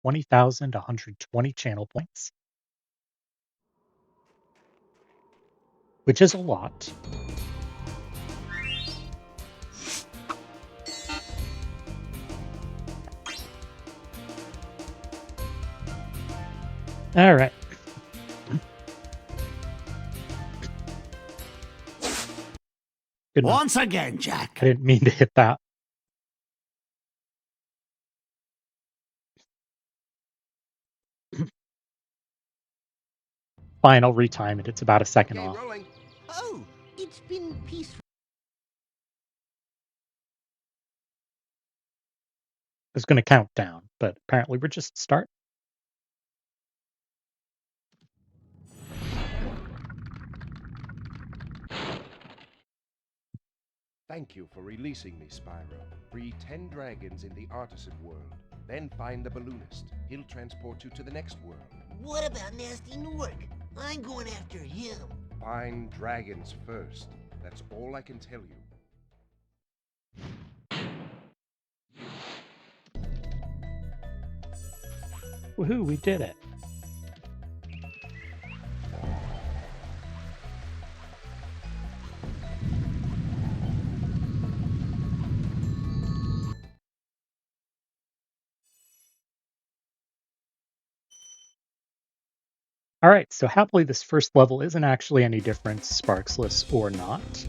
20,120 channel points, which is a lot. All right. Good enough. Once again, Jack. I didn't mean to hit that. Fine, I'll retime it. It's about a second off. Rolling. Oh, it's been peaceful. I was going to count down, but apparently we're just starting. Thank you for releasing me, Spyro. Free 10 dragons in the artisan world. Then find the balloonist. He'll transport you to the next world. What about Nasty Newark? I'm going after him. Find dragons first. That's all I can tell you. Woohoo, we did it. All right, so happily this first level isn't actually any different, Sparxless or not.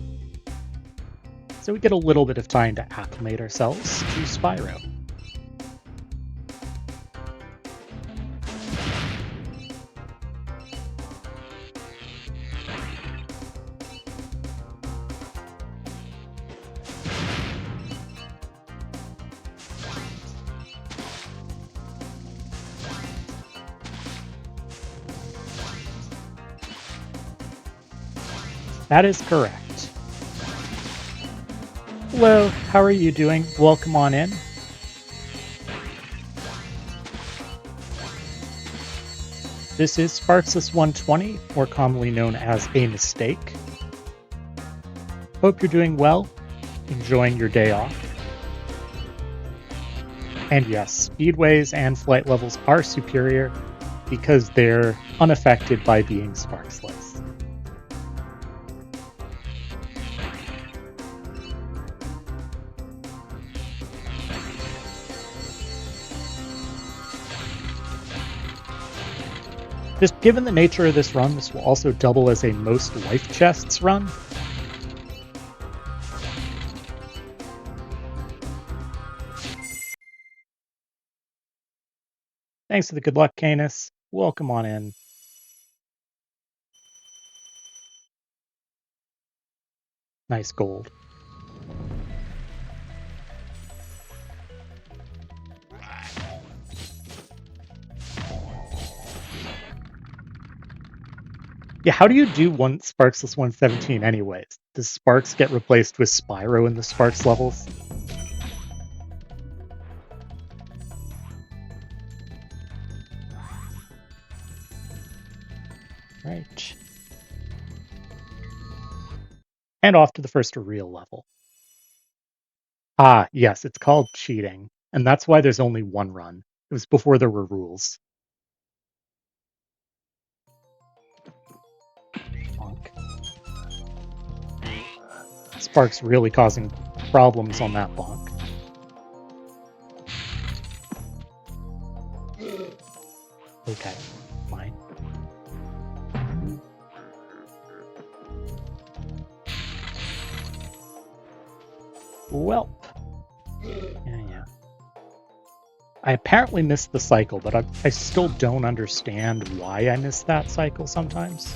So we get a little bit of time to acclimate ourselves to Spyro. That is correct. Hello, how are you doing? Welcome on in. This is Sparxless 120, more commonly known as A Mistake. Hope you're doing well, enjoying your day off. And yes, speedways and flight levels are superior because they're unaffected by being Sparxless. Just given the nature of this run, this will also double as a most life chests run. Thanks for the good luck, Canis. Welcome on in. Nice gold. Yeah, how do you do one Sparxless 117 anyways? Does Sparx get replaced with Spyro in the Sparx levels? Right. And off to the first real level. Ah, yes, it's called cheating. And that's why there's only one run. It was before there were rules. Bonk. Sparx really causing problems on that bonk. Okay, fine. Welp. Yeah. I apparently missed the cycle, but I still don't understand why I missed that cycle sometimes.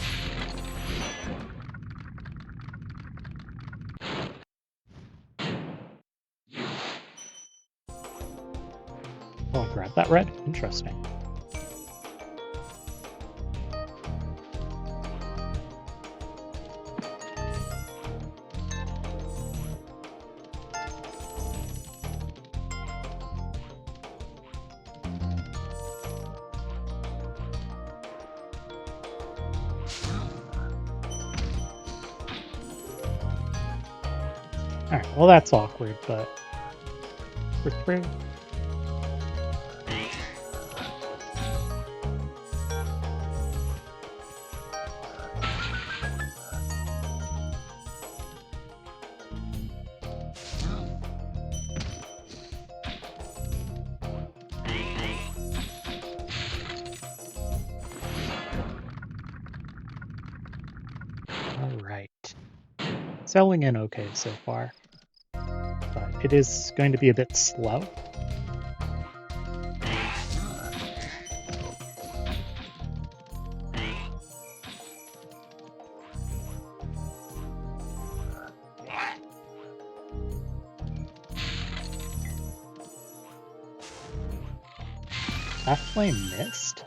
Oh, I grabbed that red? Interesting. Alright, well that's awkward, but we're through. selling in okay so far, but it is going to be a bit slow. That flame missed?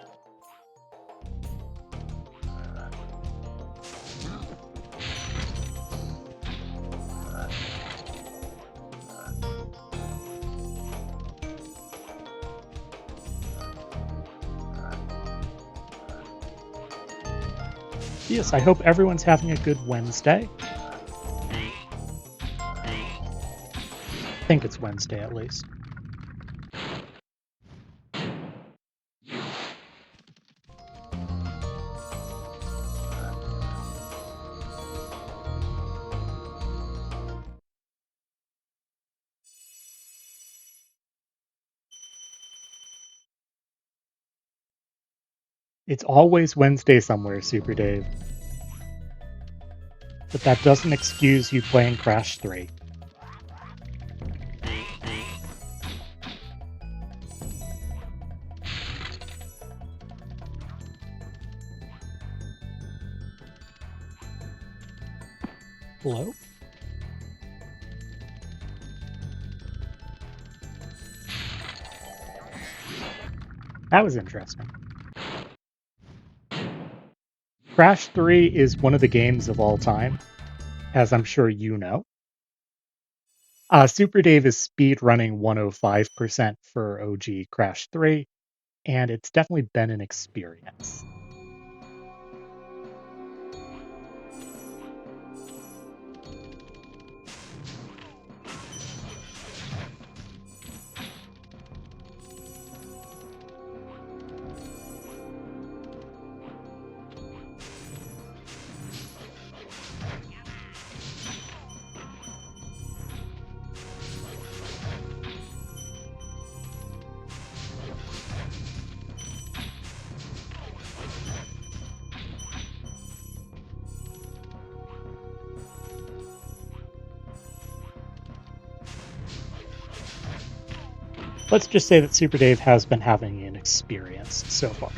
Yes, I hope everyone's having a good Wednesday. I think it's Wednesday at least. It's always Wednesday somewhere, Super Dave. But that doesn't excuse you playing Crash 3. Hello? That was interesting. Crash 3 is one of the games of all time, as I'm sure you know. Super Dave is speedrunning 105% for OG Crash 3, and it's definitely been an experience. Let's just say that Super Dave has been having an experience so far.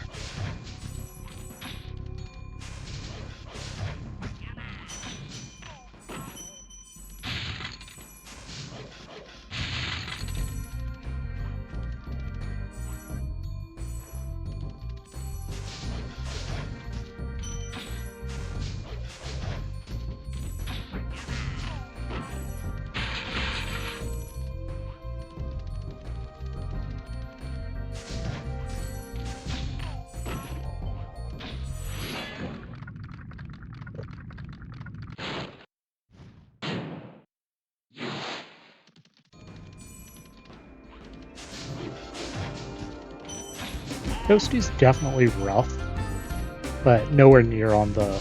Toasty's definitely rough, but nowhere near on the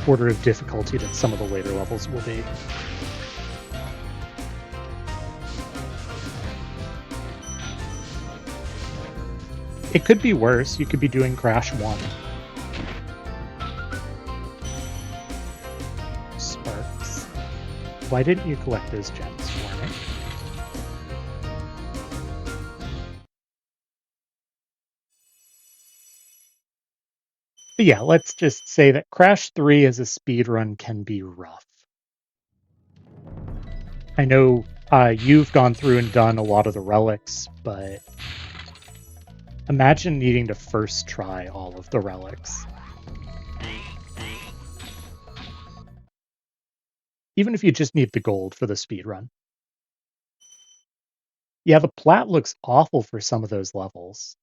order of difficulty that some of the later levels will be. It could be worse. You could be doing Crash 1. Sparks. Why didn't you collect those gems for me? But yeah, let's just say that Crash 3 as a speedrun can be rough. I know you've gone through and done a lot of the relics, but imagine needing to first try all of the relics. Even if you just need the gold for the speedrun. Yeah, the plat looks awful for some of those levels.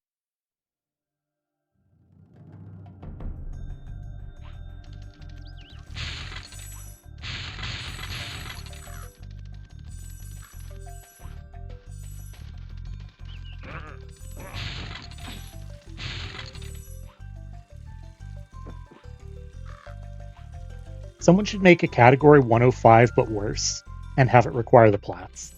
Someone should make a category 105 but worse, and have it require the plats.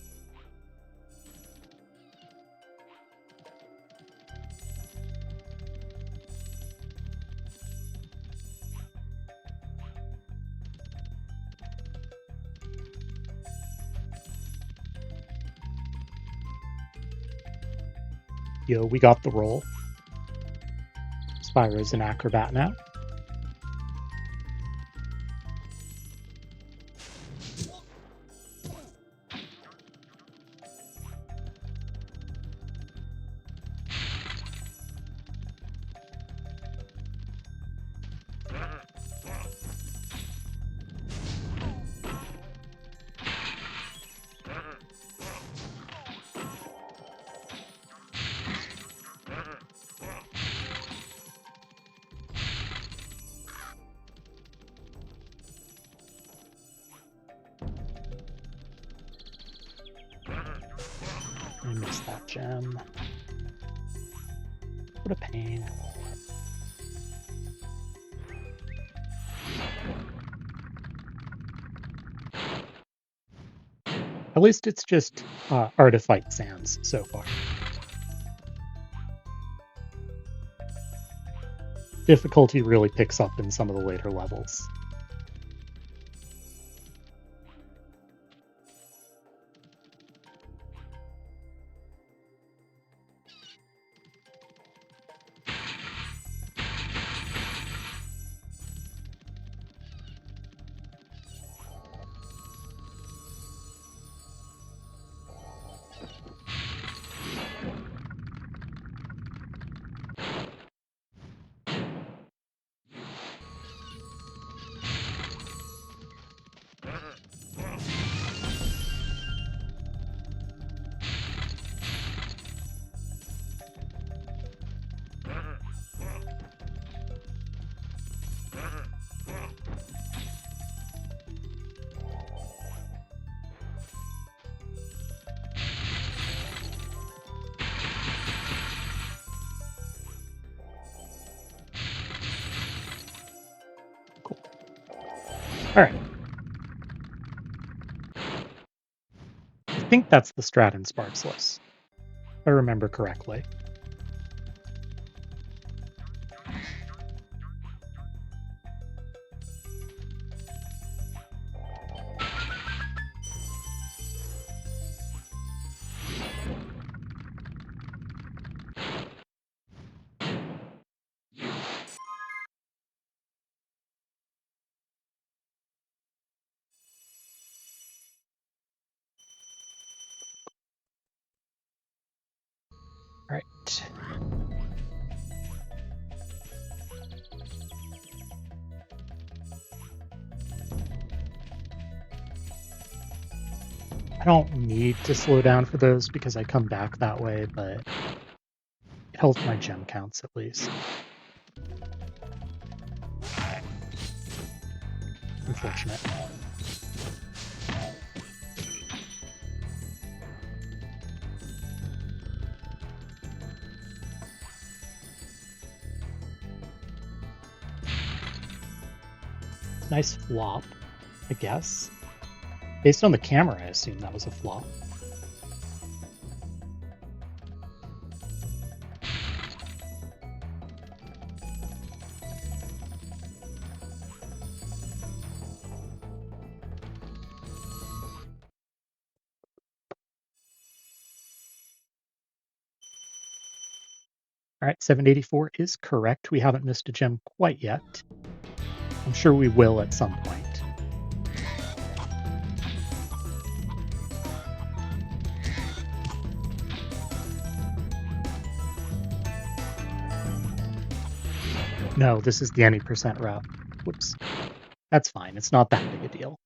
Yo, we got the roll. Spyro's an acrobat now. I missed that gem. What a pain. At least it's just Artifight Sands so far. Difficulty really picks up in some of the later levels. All right. I think that's the strat in Sparxless, if I remember correctly. All right. I don't need to slow down for those because I come back that way, but it helps my gem counts at least. Unfortunate. Nice flop, I guess. Based on the camera, I assume that was a flop. All right, 784 is correct. We haven't missed a gem quite yet. I'm sure we will at some point. No, this is the any percent route. Whoops. That's fine. It's not that big a deal.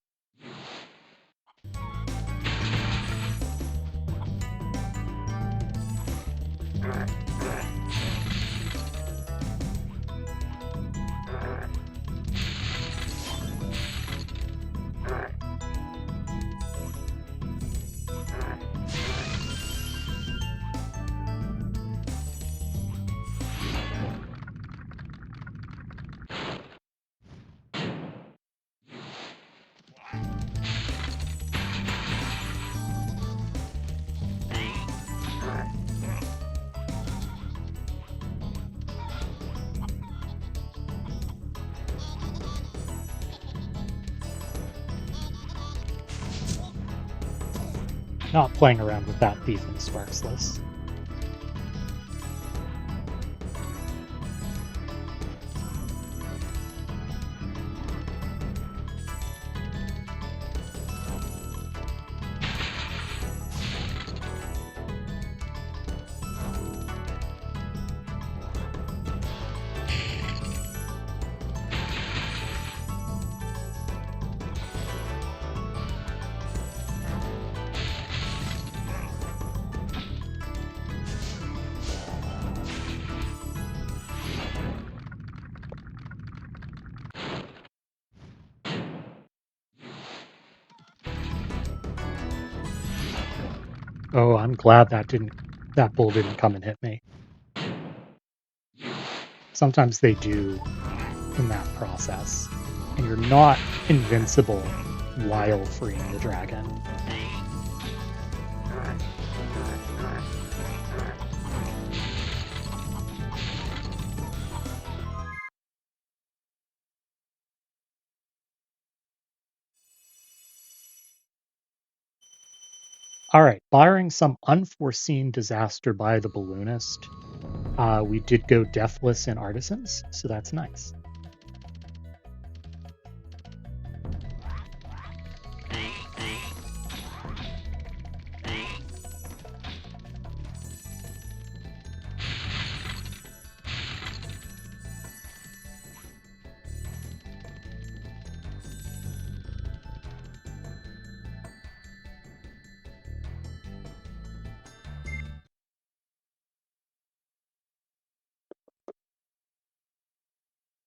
Not playing around with that thief in Sparxless. Oh, I'm glad that bull didn't come and hit me. Sometimes they do in that process, and you're not invincible while freeing the dragon. All right, barring some unforeseen disaster by the balloonist, we did go deathless in artisans, so that's nice.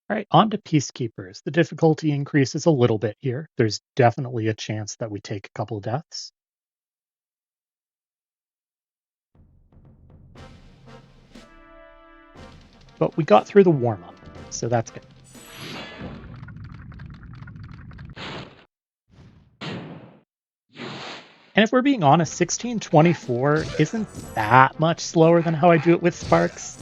All right, on to Peacekeepers. The difficulty increases a little bit here. There's definitely a chance that we take a couple deaths. But we got through the warm-up, so that's good. And if we're being honest, 1624 isn't that much slower than how I do it with Sparks.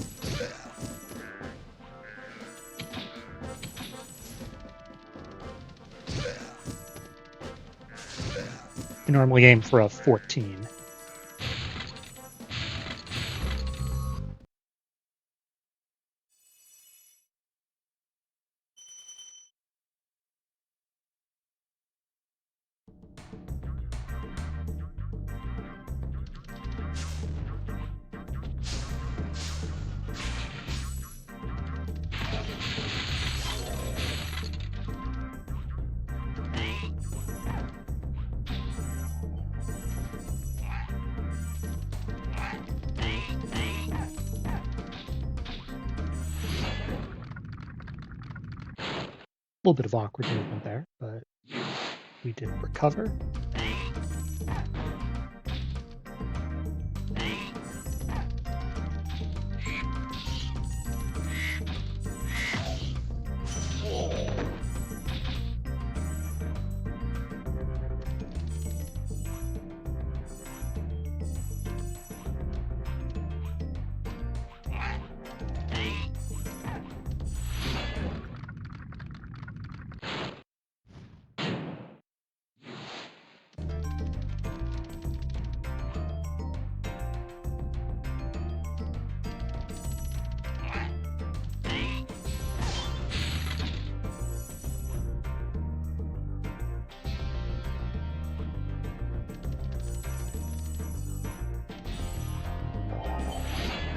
I normally aim for a 14. A little bit of awkward movement there, but we did recover.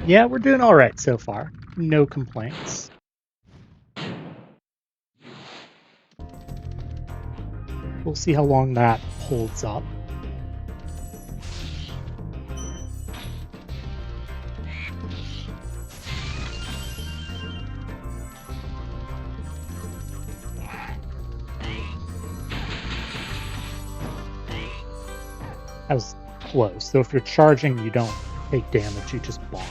Yeah, we're doing all right so far. No complaints. We'll see how long that holds up. That was close. So if you're charging, you don't take damage, you just block.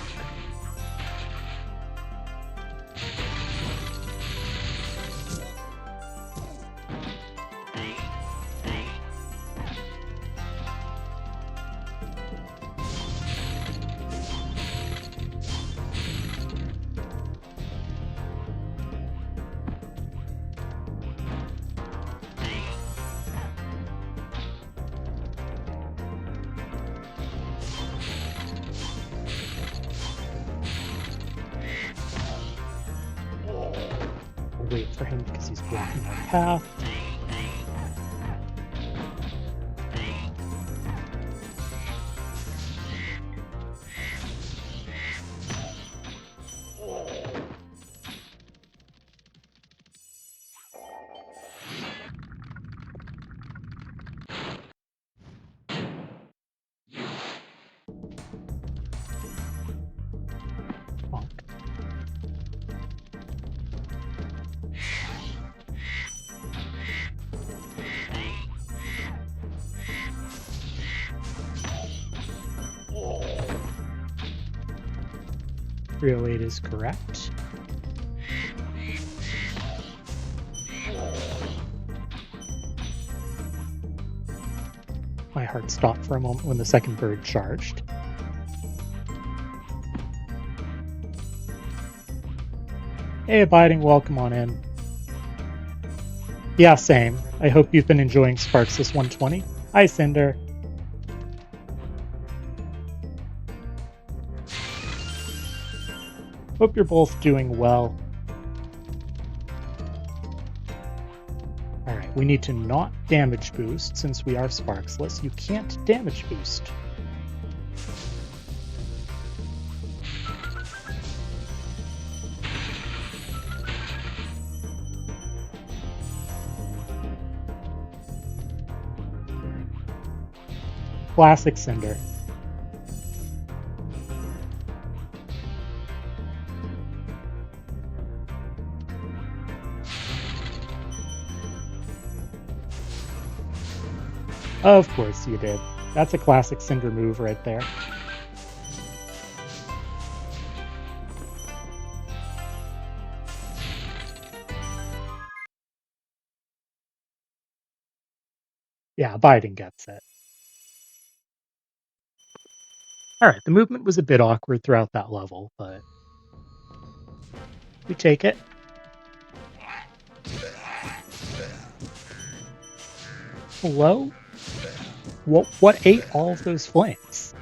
Wait for him because he's blocking our path. 308 is correct. My heart stopped for a moment when the second bird charged. Hey, Abiding, welcome on in. Yeah, same. I hope you've been enjoying Sparxless 120. Hi, Cinder. Hope you're both doing well. Alright, we need to not damage boost since we are Sparxless. You can't damage boost. Classic Cinder. Of course you did. That's a classic Cinder move right there. Yeah, Biden gets it. Alright, the movement was a bit awkward throughout that level, but we take it. Hello? What ate all of those flames?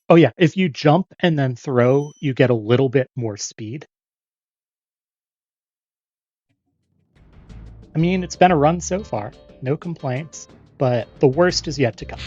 Oh yeah, if you jump and then throw, you get a little bit more speed. I mean, it's been a run so far. No complaints, but the worst is yet to come.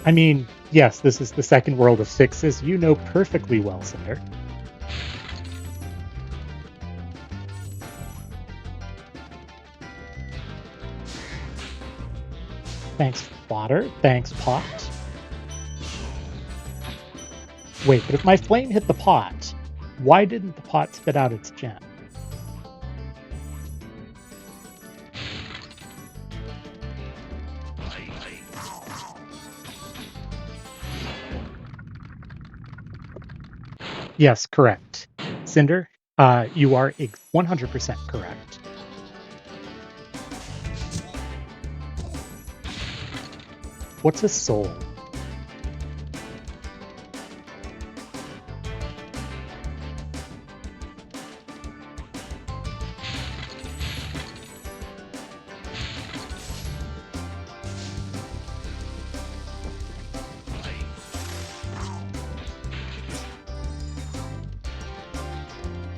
I mean, yes, this is the second world of sixes. You know perfectly well, Cinder. Thanks, Fodder. Thanks, Pot. Wait, but if my flame hit the pot, why didn't the pot spit out its gem? Yes, correct. Cinder, you are 100% correct. What's a soul?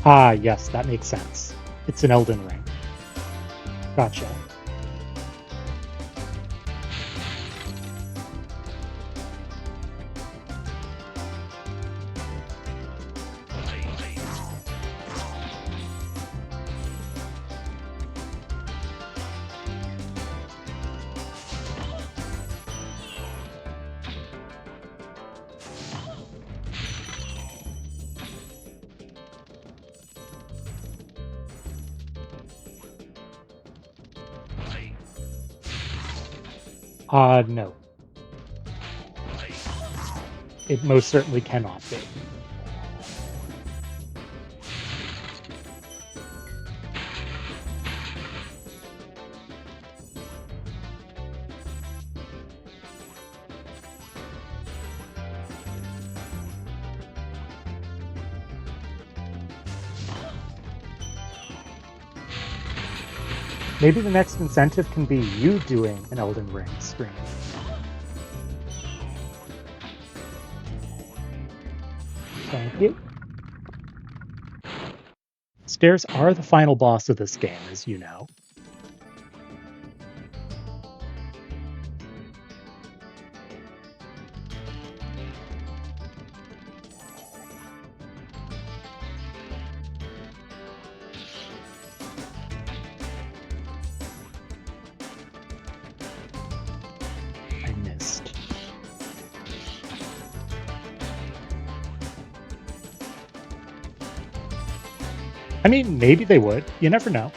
Ah, yes, that makes sense. It's an Elden Ring. Gotcha. No. It most certainly cannot be. Maybe the next incentive can be you doing an Elden Ring stream. Thank you. Stairs are the final boss of this game, as you know. I mean, maybe they would. You never know.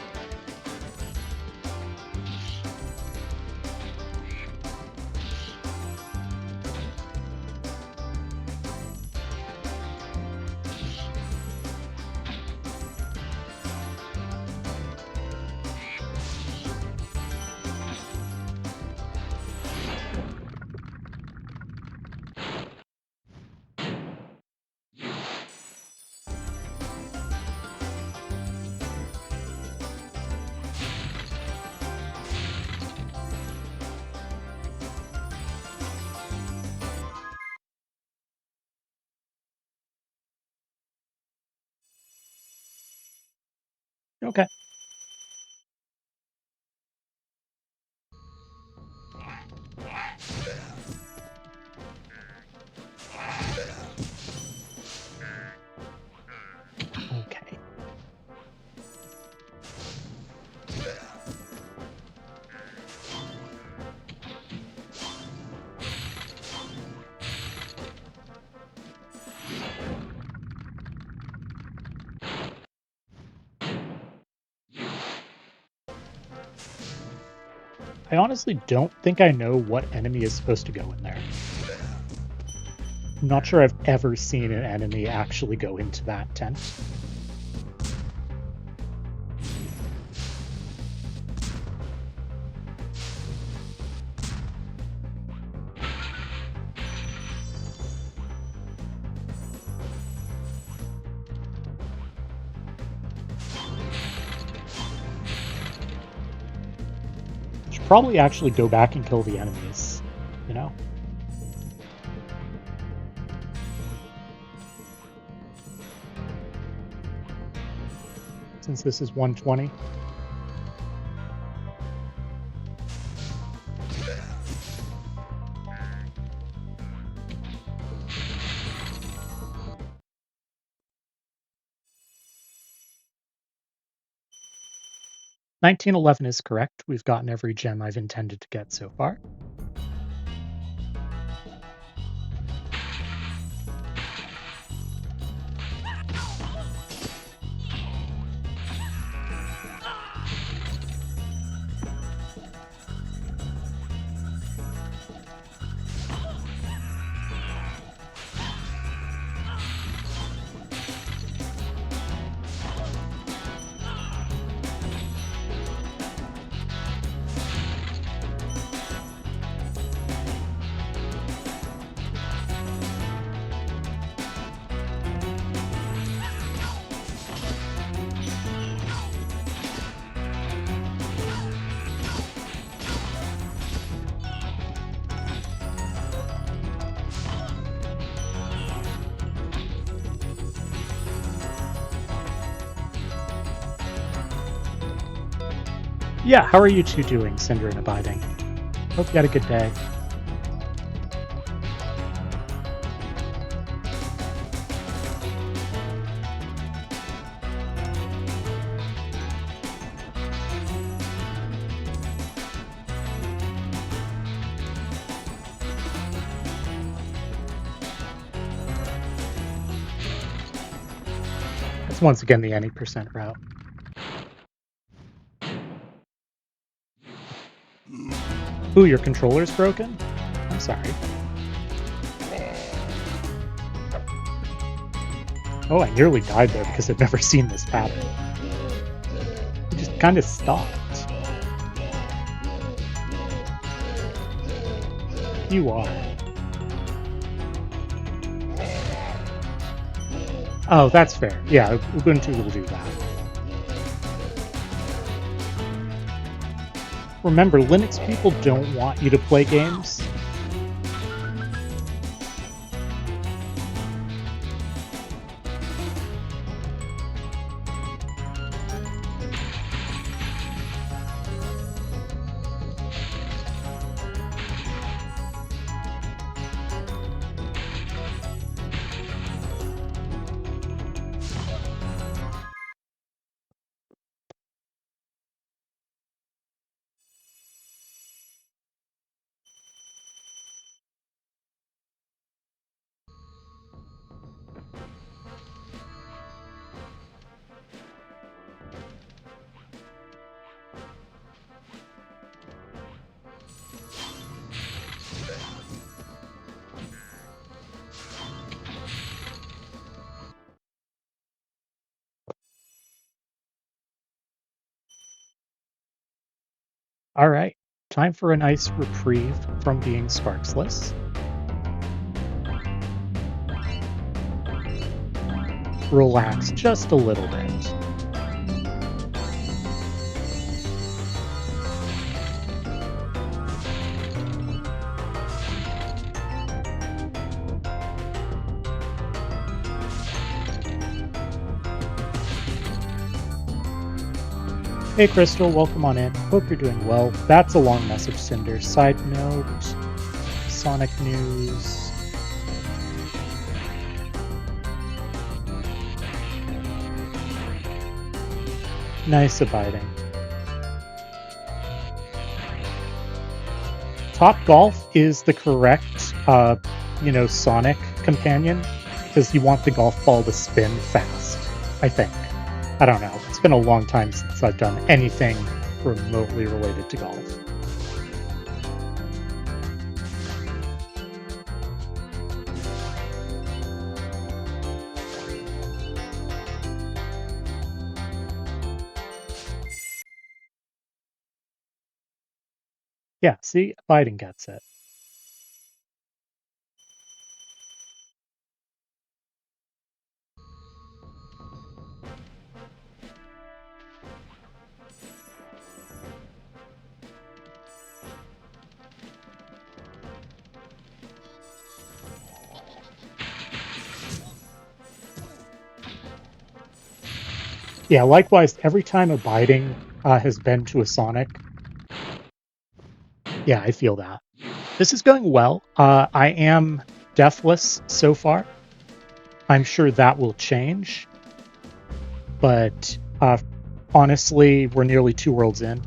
Okay. Okay. I honestly don't think I know what enemy is supposed to go in there. I'm not sure I've ever seen an enemy actually go into that tent. Should probably actually go back and kill the enemies, you know? Since this is 120. $19.11 is correct. We've gotten every gem I've intended to get so far. Yeah, how are you two doing, Cinder and Abiding? Hope you had a good day. That's once again the any percent route. Ooh, your controller's broken? I'm sorry. Oh, I nearly died there because I've never seen this pattern. It just kind of stopped. You are. Oh, that's fair. Yeah, Ubuntu will do that. Remember, Linux people don't want you to play games. All right, time for a nice reprieve from being Sparxless. Relax just a little bit. Hey Crystal, welcome on in. Hope you're doing well. That's a long message, Cinder. Side note, Sonic news. Nice abiding. Top Golf is the correct, Sonic companion, because you want the golf ball to spin fast, I think. I don't know. It's been a long time since I've done anything remotely related to golf. Yeah, see? Biden gets it. Yeah, likewise, every time abiding has been to a Sonic, yeah, I feel that. This is going well. I am deathless so far. I'm sure that will change. But honestly, we're nearly 2 worlds in.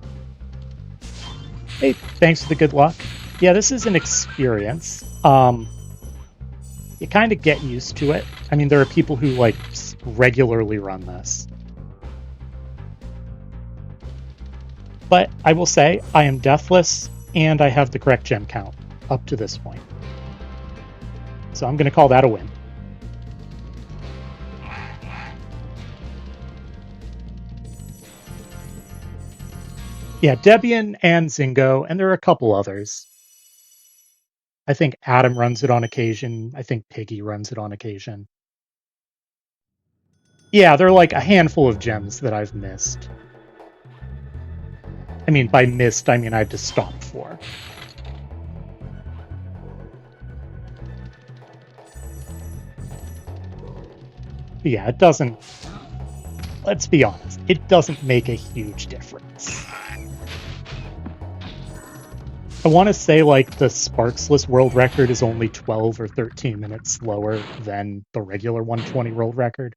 Hey, thanks for the good luck. Yeah, this is an experience. You kind of get used to it. I mean, there are people who like regularly run this. But I will say, I am deathless, and I have the correct gem count up to this point. So I'm going to call that a win. Yeah, Debian and Zingo, and there are a couple others. I think Adam runs it on occasion. I think Piggy runs it on occasion. Yeah, there are like a handful of gems that I've missed. I mean, by missed, I mean I had to stop for. But yeah, it doesn't... Let's be honest, it doesn't make a huge difference. I want to say, like, the Sparxless world record is only 12 or 13 minutes slower than the regular 120 world record.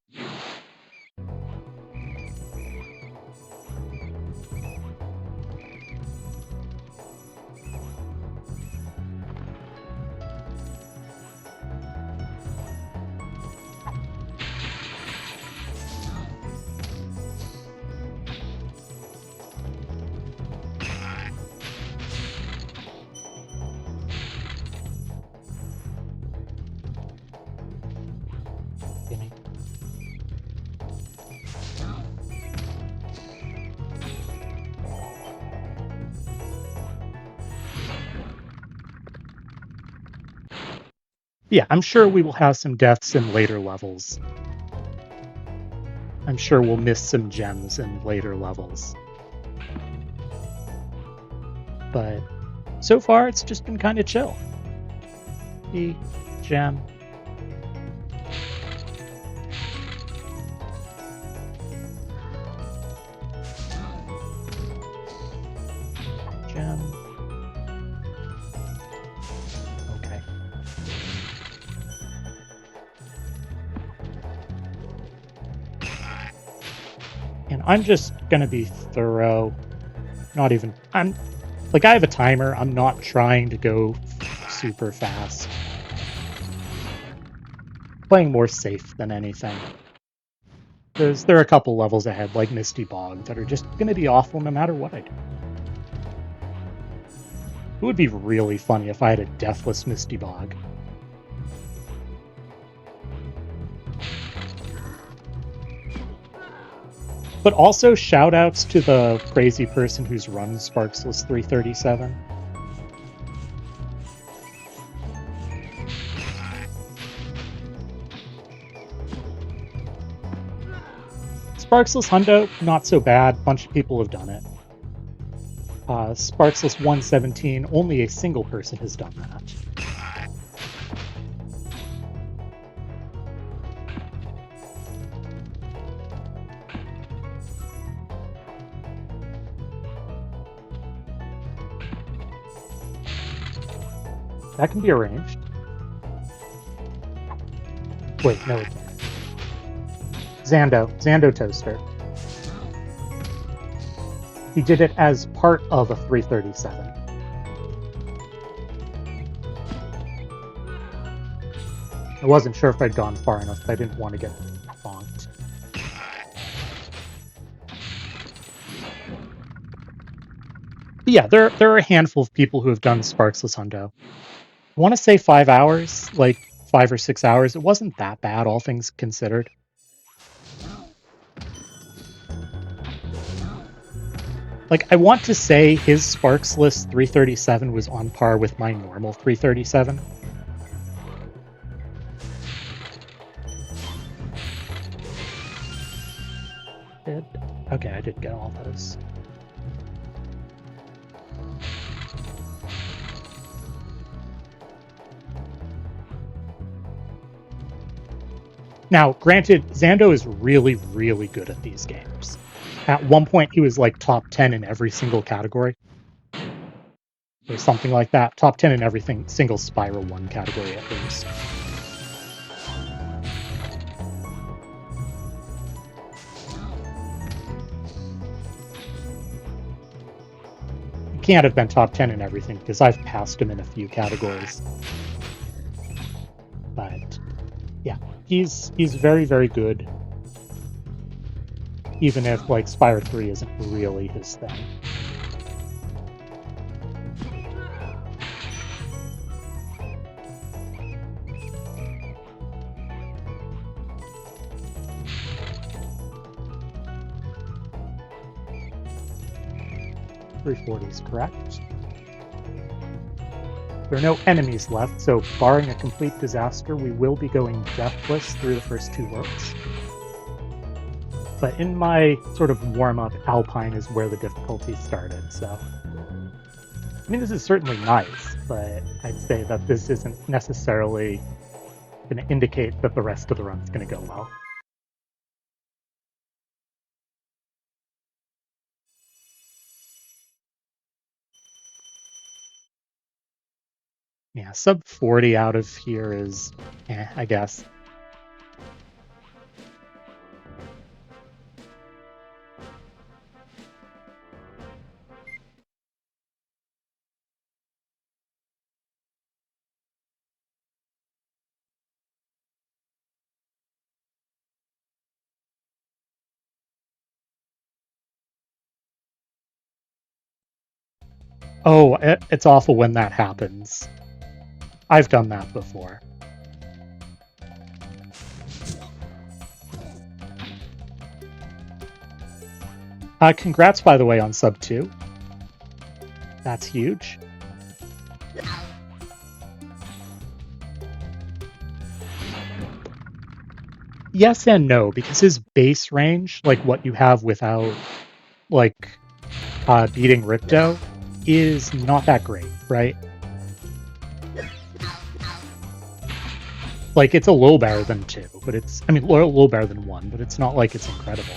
Yeah, I'm sure we will have some deaths in later levels. I'm sure we'll miss some gems in later levels. But so far, it's just been kind of chill. The gem. Gem. Okay. And I'm just gonna be thorough. Not even... I have a timer. I'm not trying to go super fast. Playing more safe than anything. There are a couple levels ahead, like Misty Bog, that are just gonna be awful no matter what I do. It would be really funny if I had a deathless Misty Bog. But also shout outs to the crazy person who's run Sparxless 337. Sparxless Hundo, not so bad. Bunch of people have done it. Sparxless 117, only a single person has done that. That can be arranged. Wait, no it can't. Zando Toaster. He did it as part of a 337. I wasn't sure if I'd gone far enough, but I didn't want to get bonked. But yeah, there are a handful of people who have done Sparxless Hundo. I want to say 5 hours, like 5 or 6 hours. It wasn't that bad, all things considered. Like, I want to say his Sparxless 337 was on par with my normal 337. Okay, I did get all those. Now, granted, Zando is really, really good at these games. At one point, he was like top 10 in every single category. Or something like that. Top 10 in every single Spyro 1 category, at least. He can't have been top 10 in everything, because I've passed him in a few categories. But, yeah, he's very, very good. Even if, like, Spyro 3 isn't really his thing. .340 is correct. There are no enemies left, so barring a complete disaster, we will be going deathless through the first 2 worlds. But in my sort of warm-up, Alpine is where the difficulty started, so... I mean, this is certainly nice, but I'd say that this isn't necessarily going to indicate that the rest of the run's going to go well. Yeah, sub 40 out of here is, I guess. Oh, it's awful when that happens. I've done that before. Congrats, by the way, on sub 2. That's huge. Yes and no, because his base range, like what you have without, like, beating Ripto, is not that great, right? Like, it's a little better than 2, but it's, I mean, a little better than 1, but it's not like it's incredible.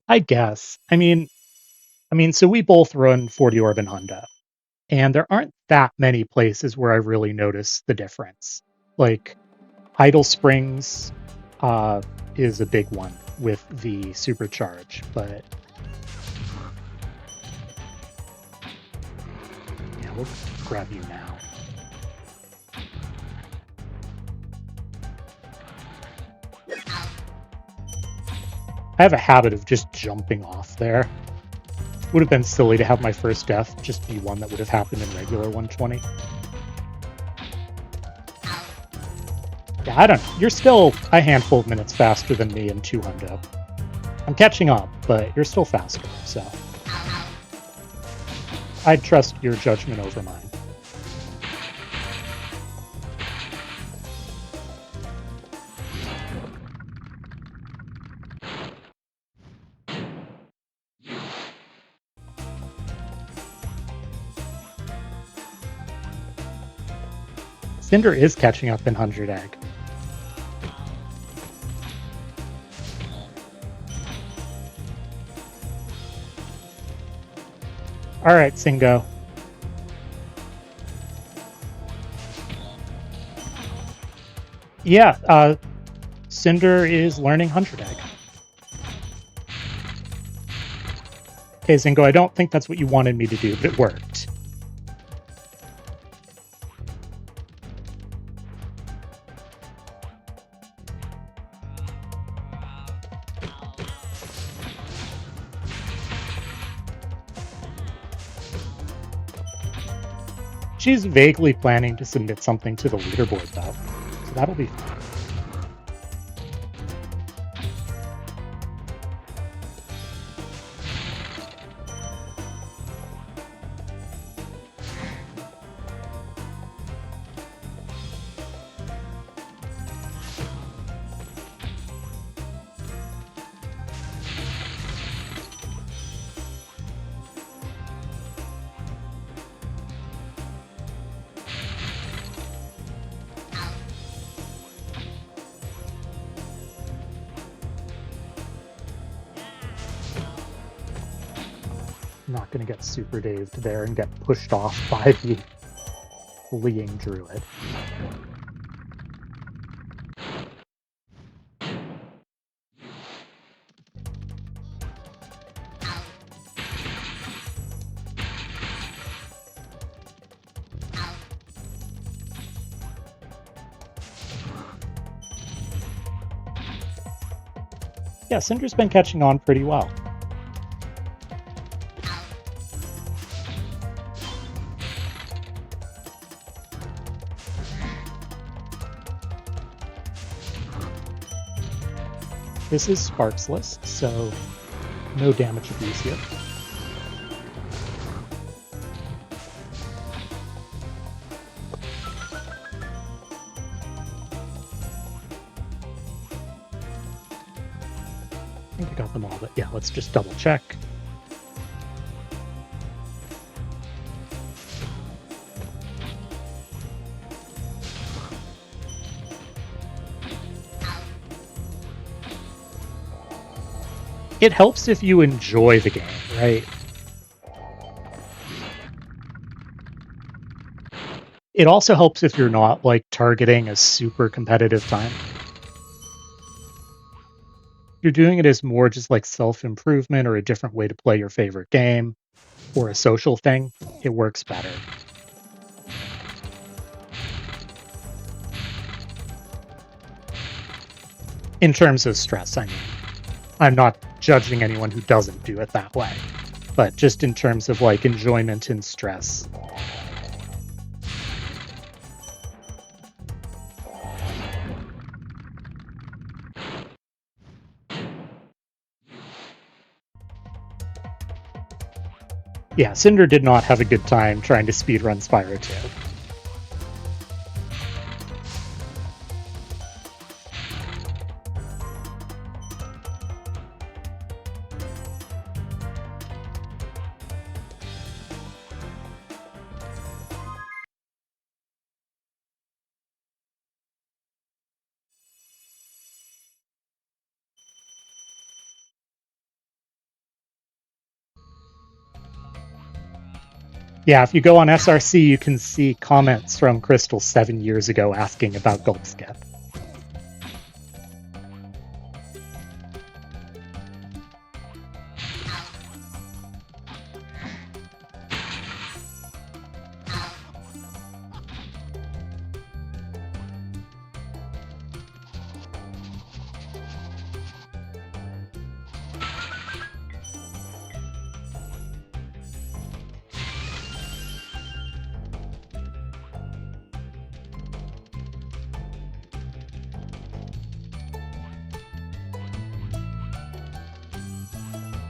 I guess. I mean, so we both run 40 Orb and Honda, and there aren't that many places where I really notice the difference. Like, Idle Springs is a big one. with the supercharge, but yeah, we'll grab you now. I have a habit of just jumping off there. Would have been silly to have my first death just be one that would have happened in regular 120. Yeah, I don't know. You're still a handful of minutes faster than me in 200. I'm catching up, but you're still faster, so I'd trust your judgment over mine. Cinder is catching up in 100 Egg. All right, Singo. Yeah, Cinder is learning 100 Egg. Okay, Zingo, I don't think that's what you wanted me to do, but it worked. She's vaguely planning to submit something to the leaderboard, though, so that'll be fun. I'm not going to get Super Daved there and get pushed off by the fleeing druid. Yeah, Cinder's been catching on pretty well. This is Sparxless, so no damage abuse here. I think I got them all, but yeah, let's just double check. It helps if you enjoy the game, right? It also helps if you're not like targeting a super competitive time. You're doing it as more just like self-improvement or a different way to play your favorite game or a social thing, it works better. In terms of stress, I mean. I'm not judging anyone who doesn't do it that way, but just in terms of like enjoyment and stress. Yeah, Cinder did not have a good time trying to speedrun Spyro 2. Yeah, if you go on SRC, you can see comments from Crystal 7 years ago asking about Gulp Skip.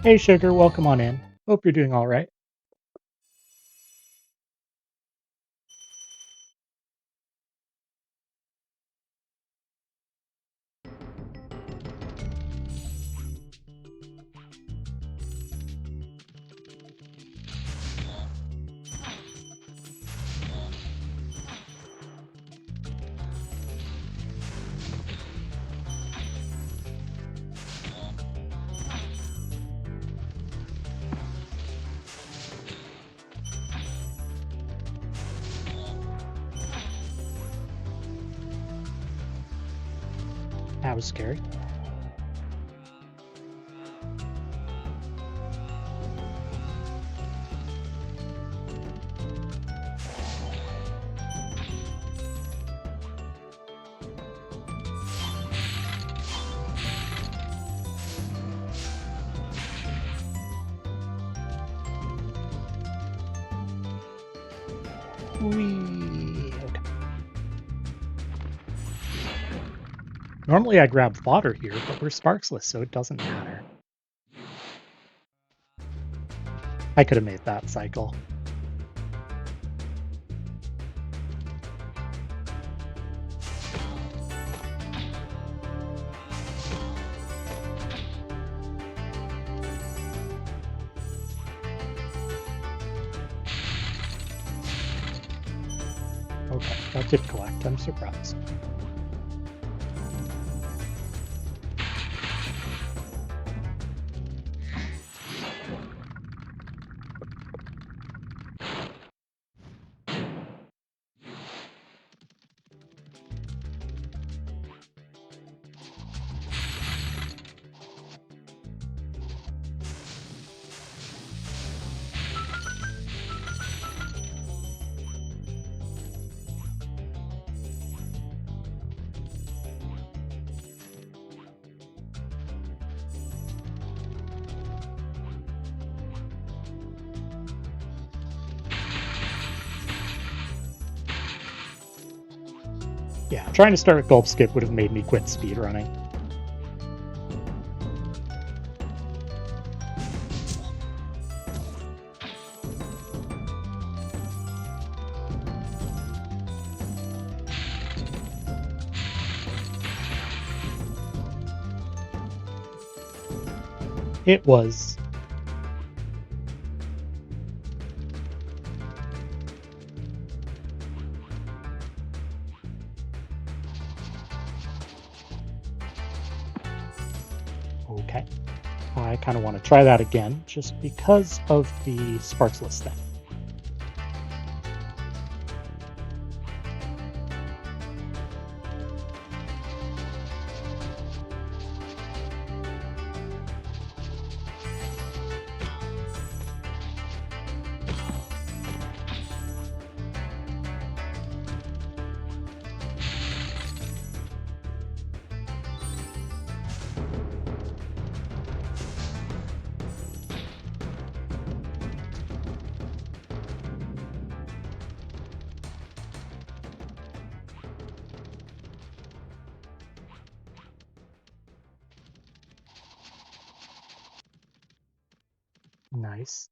Hey, Sugar, welcome on in. Hope you're doing all right. That was scary. Whee! Okay. Normally I grab fodder here, but we're Sparxless, so it doesn't matter. I could have made that cycle. Okay, that did collect. I'm surprised. Yeah, trying to start a gulp skip would have made me quit speedrunning. It was. Okay. I kind of want to try that again, just because of the Sparxless thing. Nice.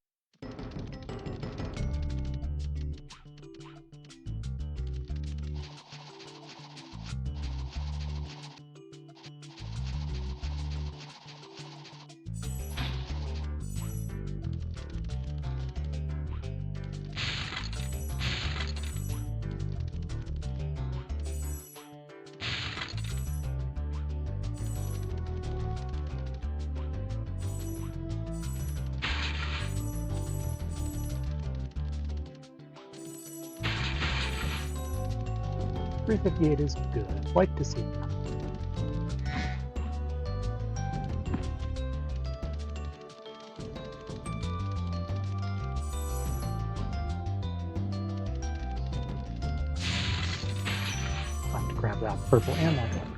$358 is good. I'd like to see that. I'll have to grab that purple and that one.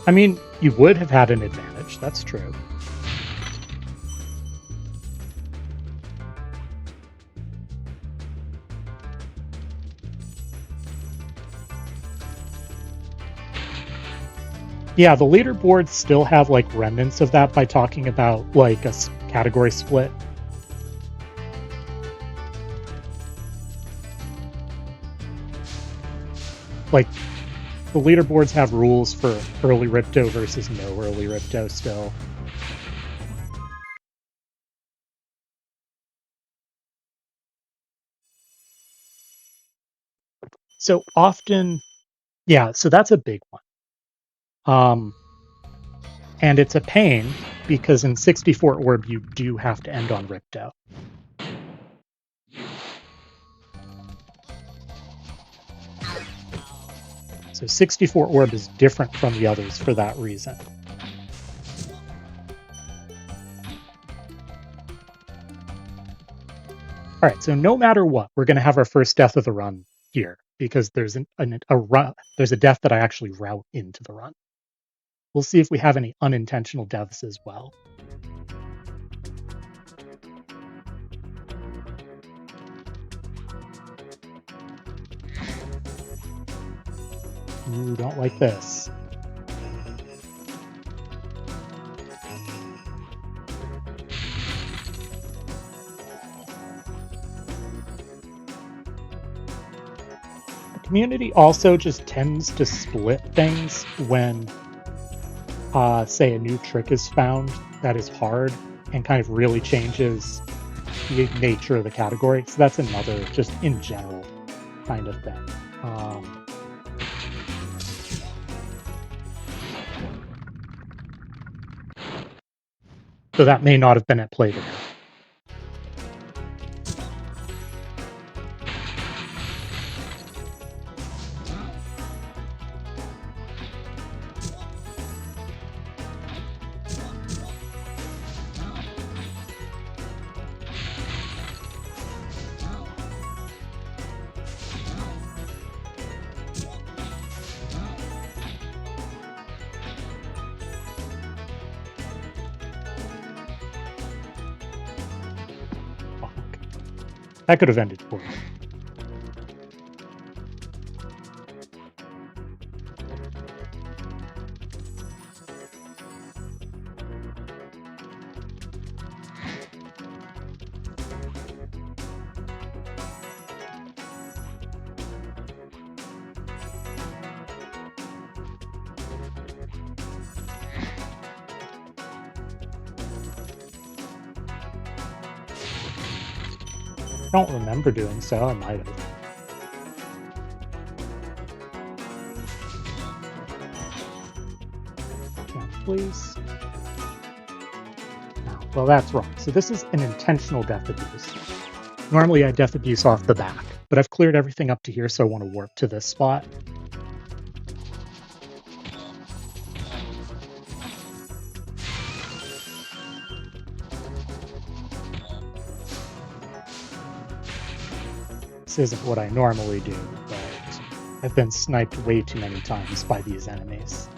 I mean, you would have had an advantage, that's true. Yeah, the leaderboards still have like remnants of that by talking about like a category split. Like, the leaderboards have rules for early Ripto versus no early Ripto still. So often, yeah, so that's a big one. And it's a pain because in 64 Orb, you do have to end on Ripto. So 64 Orb is different from the others for that reason. All right, so no matter what, we're going to have our first death of the run here because there's there's a death that I actually route into the run. We'll see if we have any unintentional deaths as well. Ooh, don't like this. The community also just tends to split things when, say, a new trick is found that is hard and kind of really changes the nature of the category. So that's another, just in general, kind of thing. So that may not have been at play there. That could have ended poorly. I don't remember doing so. I might have. Yeah, please. No. Well, that's wrong. So this is an intentional death abuse. Normally I death abuse off the back, but I've cleared everything up to here, so I want to warp to this spot. This isn't what I normally do, but I've been sniped way too many times by these enemies.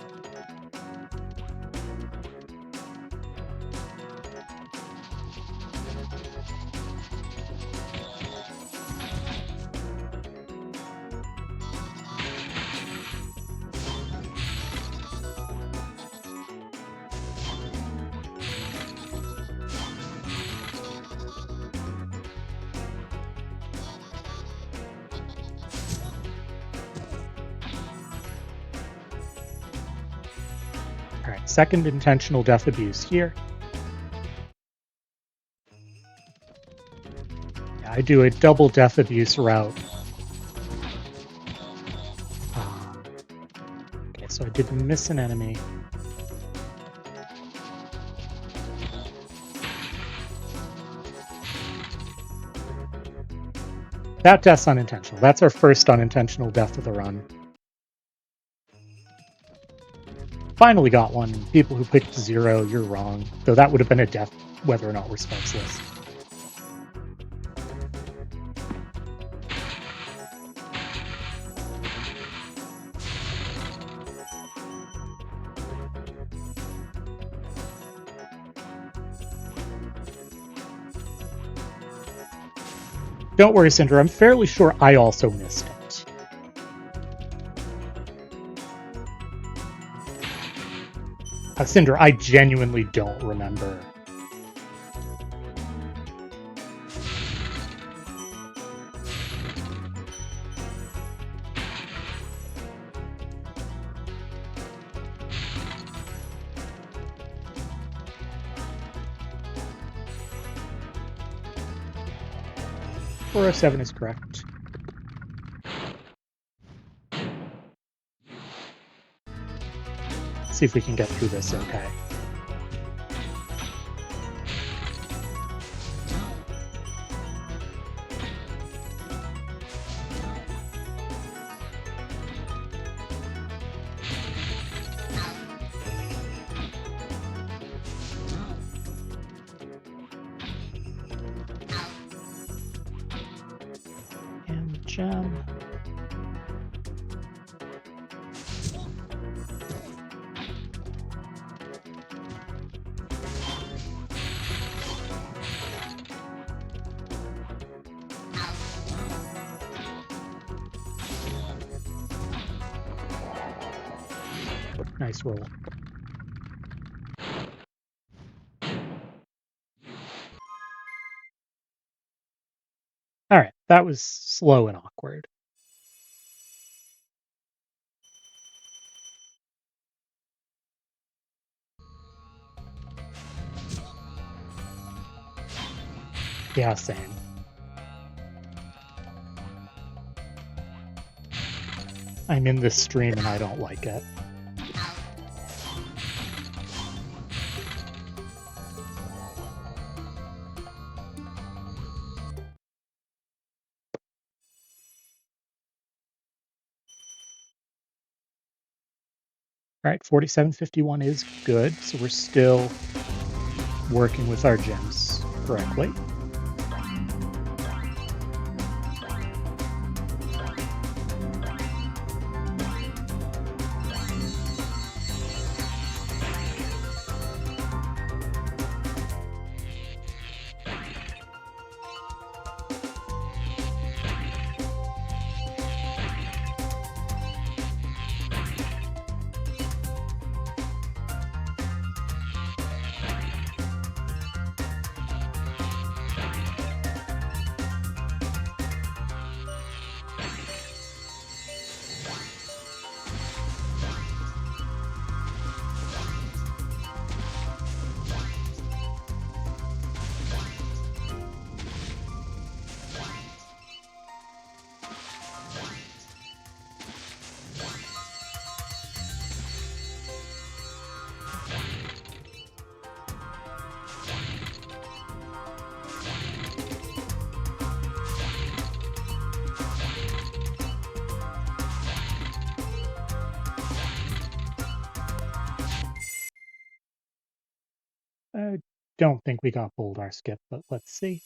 All right, second intentional death abuse here. Yeah, I do a double death abuse route. Okay, so I did miss an enemy. That death's unintentional. That's our first unintentional death of the run. Finally got one. People who picked 0, you're wrong. Though that would have been a death whether or not we're Sparxless. Don't worry, Cinder. I'm fairly sure I also missed it. Cinder, I genuinely don't remember. .407 is correct. See if we can get through this okay. And gem. Nice roll. All right, that was slow and awkward. Yeah, same. I'm in this stream and I don't like it. All right, 4751 is good, so we're still working with our gems correctly. I don't think we got Boldar skip, but let's see.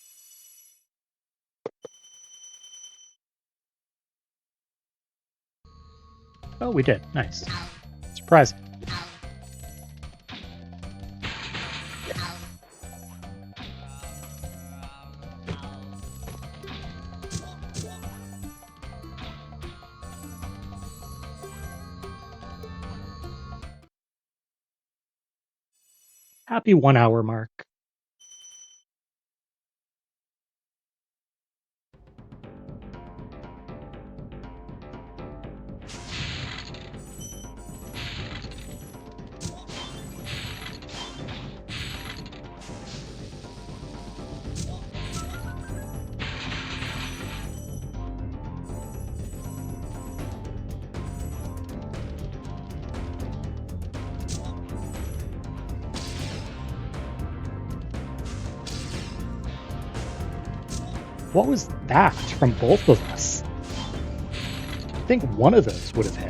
Oh, we did. Nice. Surprising. Happy 1 hour mark. What was that from both of us? I think one of those would have hit.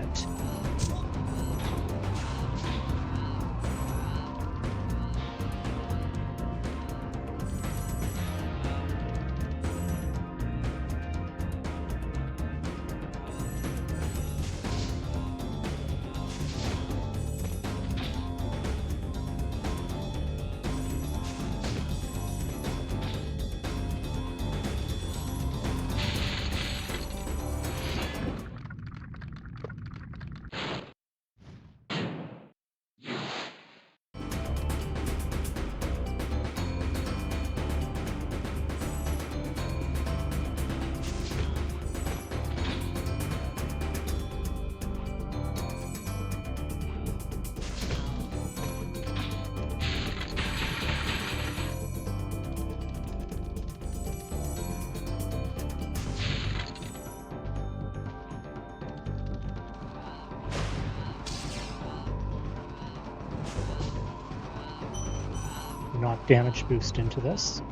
not damage boost into this.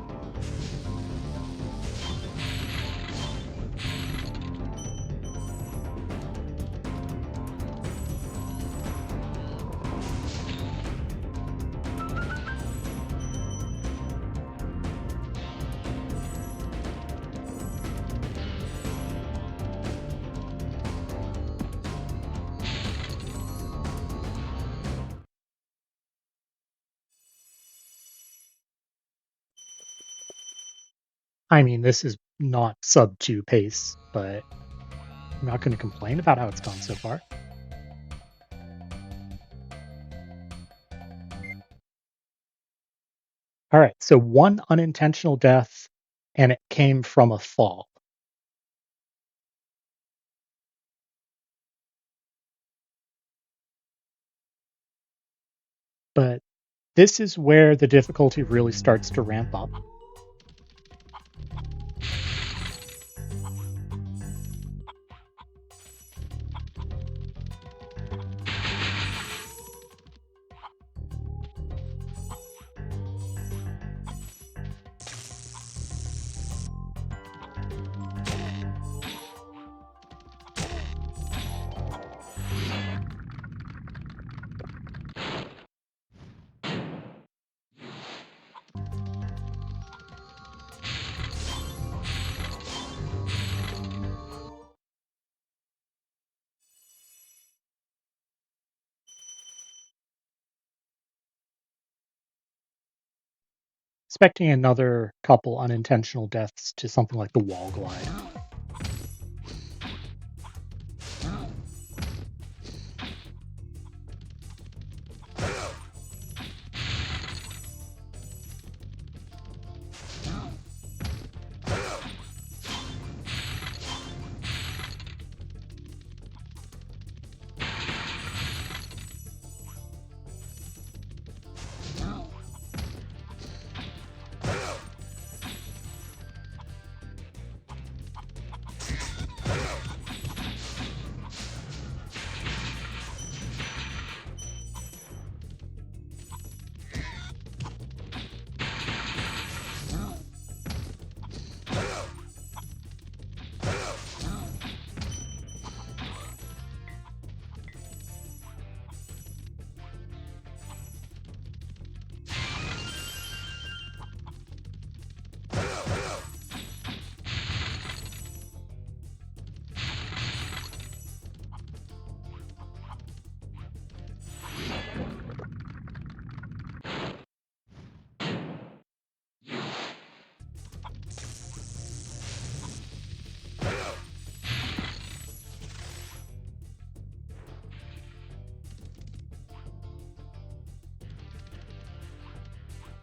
I mean, this is not sub 2 pace, but I'm not going to complain about how it's gone so far. All right, so one unintentional death, and it came from a fall. But this is where the difficulty really starts to ramp up. Expecting another couple unintentional deaths to something like the wall glide.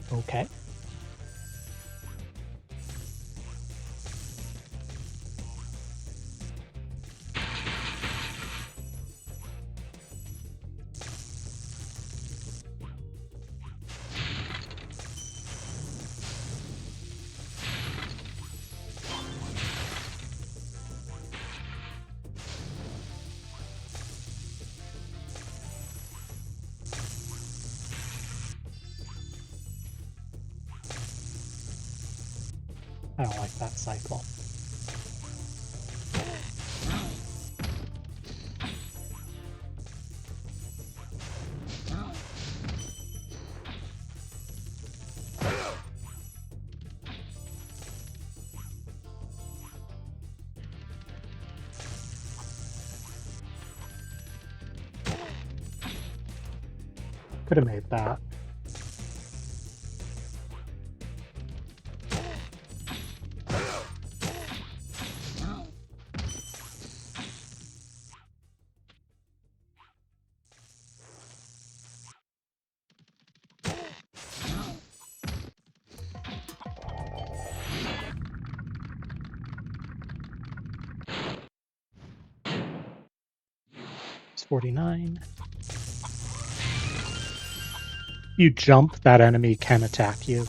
Okay. I don't like that cycle. Could have made that. It's 49. You jump, that enemy can attack you.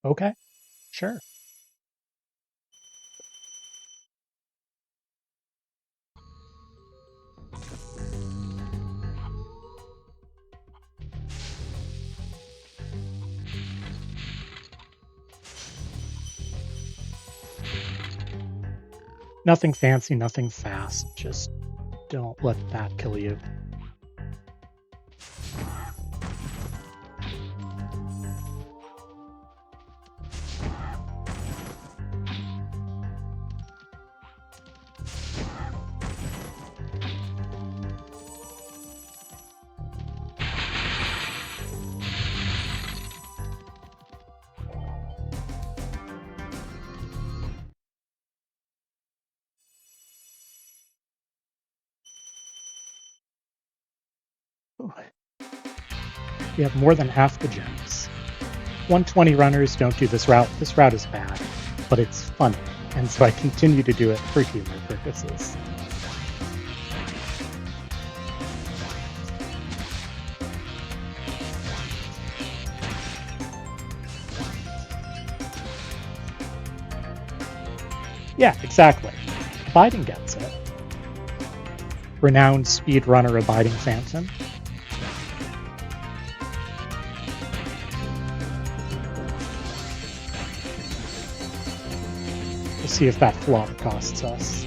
Okay, sure. Nothing fancy, nothing fast. Just don't let that kill you. Ooh. We have more than half the gems. 120 runners don't do this route. This route is bad, but it's funny, and so I continue to do it for humor purposes. Yeah, exactly. Abiding gets it. Renowned speedrunner Abiding Phantom. We'll see if that flop costs us.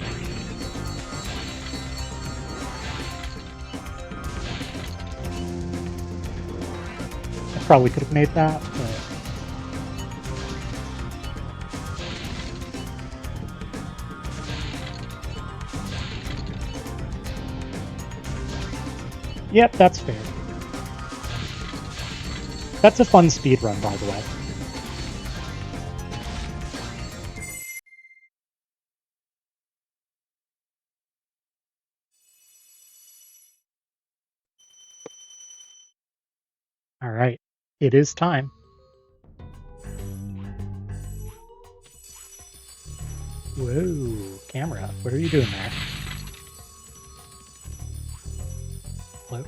I probably could have made that, but... Yep, that's fair. That's a fun speed run, by the way. All right, it is time. Whoa, camera, what are you doing there? Hello?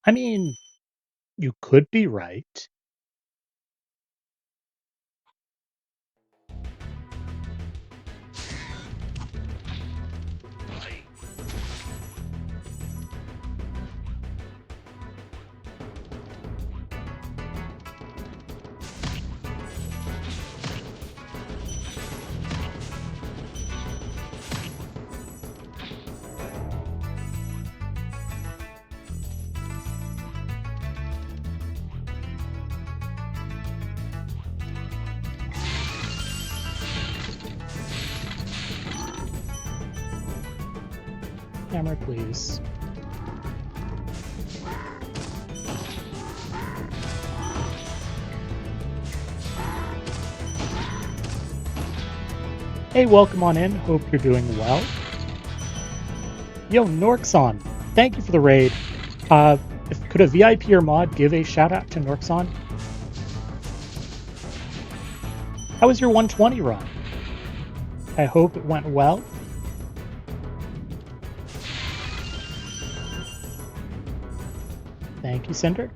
I mean, you could be right. Camera, please. Hey, welcome on in. Hope you're doing well. Yo, Norxon, thank you for the raid. Could a VIP or mod give a shout out to Norxon? How was your 120 run? I hope it went well. Thank you, Cinder.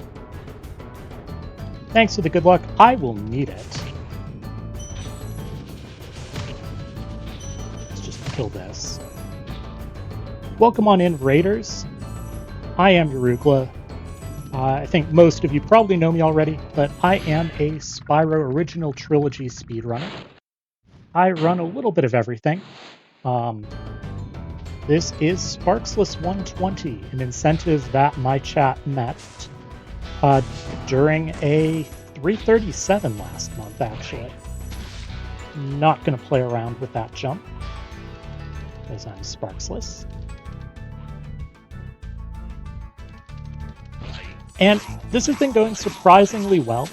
Thanks for the good luck. I will need it. Let's just kill this. Welcome on in, Raiders. I am Urugla. I think most of you probably know me already, but I am a Spyro Original Trilogy speedrunner. I run a little bit of everything. This is Sparxless 120, an incentive that my chat met during a 337 last month, actually. Not going to play around with that jump, because I'm Sparxless. And this has been going surprisingly well.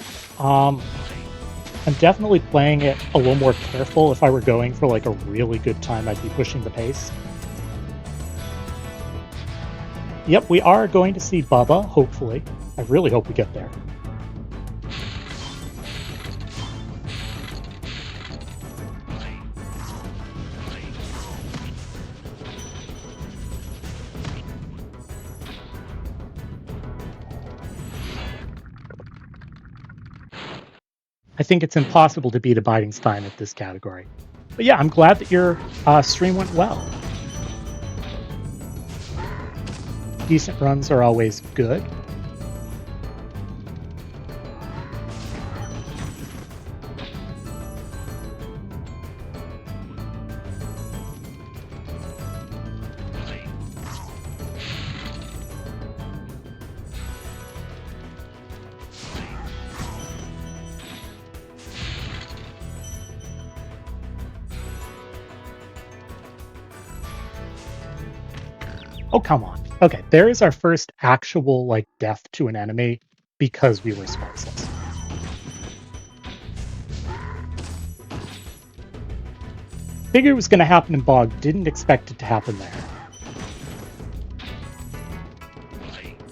I'm definitely playing it a little more careful. If I were going for like a really good time, I'd be pushing the pace. Yep, we are going to see Bubba, hopefully. I really hope we get there. I think it's impossible to beat Abiding Stein at this category. But yeah, I'm glad that your stream went well. Decent runs are always good. Oh, come on. Okay, there is our first actual, like, death to an enemy because we were Sparxless. Figured it was going to happen in Bog, didn't expect it to happen there.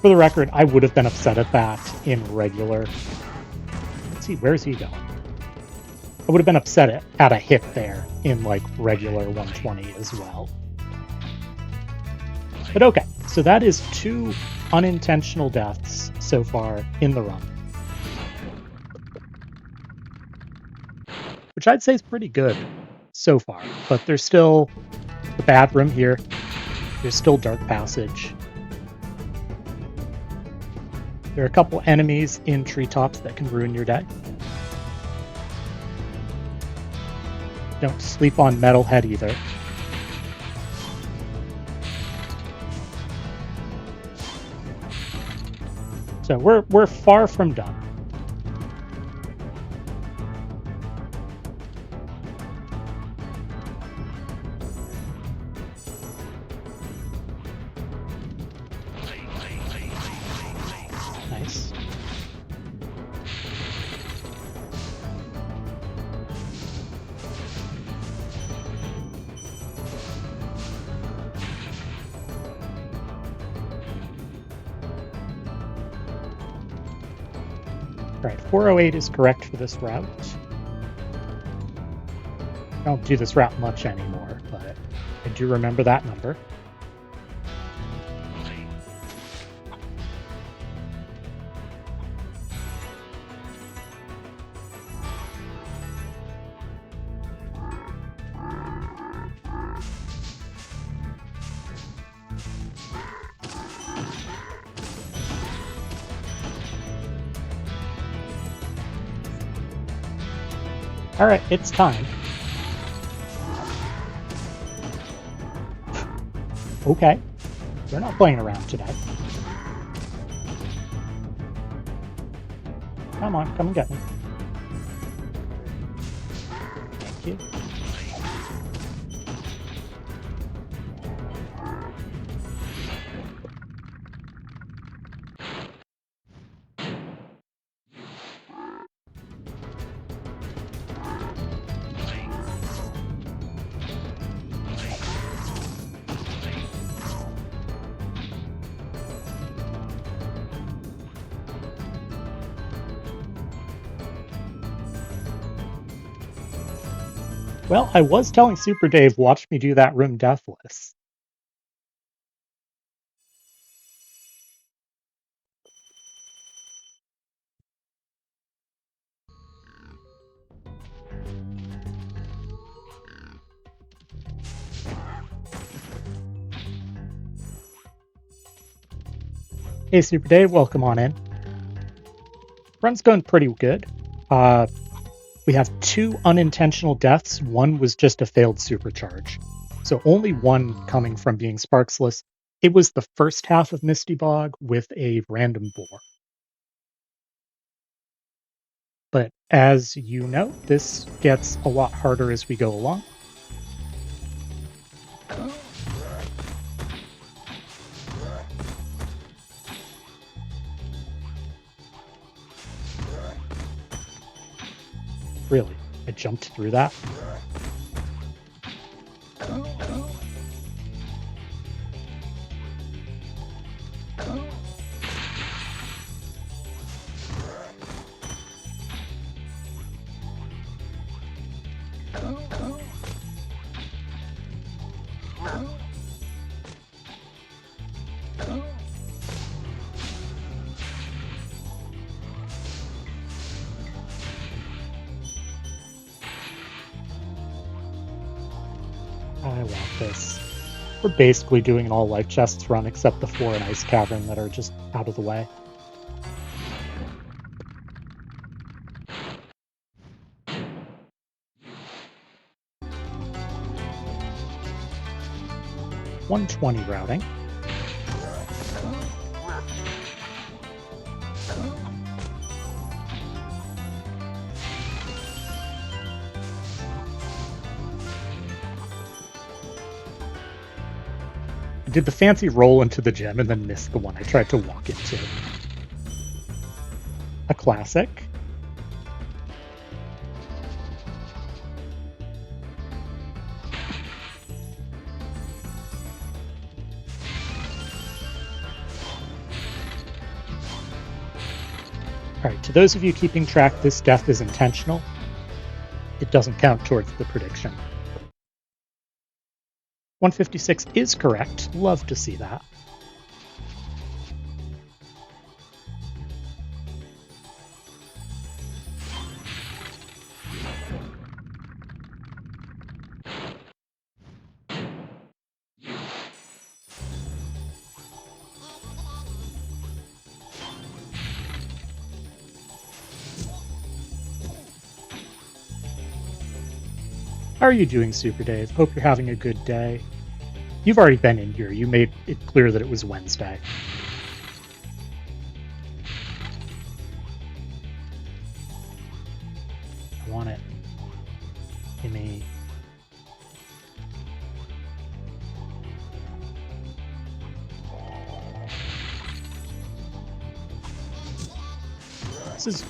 For the record, I would have been upset at that in regular. Let's see, where's he going? I would have been upset at a hit there in, like, regular 120 as well. But okay, so that is 2 unintentional deaths so far in the run. Which I'd say is pretty good so far, but there's still the bad room here. There's still Dark Passage. There are a couple enemies in treetops that can ruin your day. Don't sleep on Metalhead either. So we're far from done. Nice. All right, 408 is correct for this route. I don't do this route much anymore, but I do remember that number. All right, it's time. Okay, we're not playing around today. Come on, come and get me. Thank you. Well, I was telling Super Dave, watch me do that room deathless. Hey, Super Dave, welcome on in. Run's going pretty good. We have 2 unintentional deaths. One was just a failed supercharge. So only one coming from being Sparxless. It was the first half of Misty Bog with a random boar. But as you know, this gets a lot harder as we go along. Really? I jumped through that? I want this. We're basically doing an all life chests run except the floor and ice cavern that are just out of the way. $120 routing. I did the fancy roll into the gym and then missed the one I tried to walk into. A classic. Alright, to those of you keeping track, this death is intentional. It doesn't count towards the prediction. 156 is correct. Love to see that. How are you doing, Super Dave? Hope you're having a good day. You've already been in here. You made it clear that it was Wednesday. I want it. Give me... This is...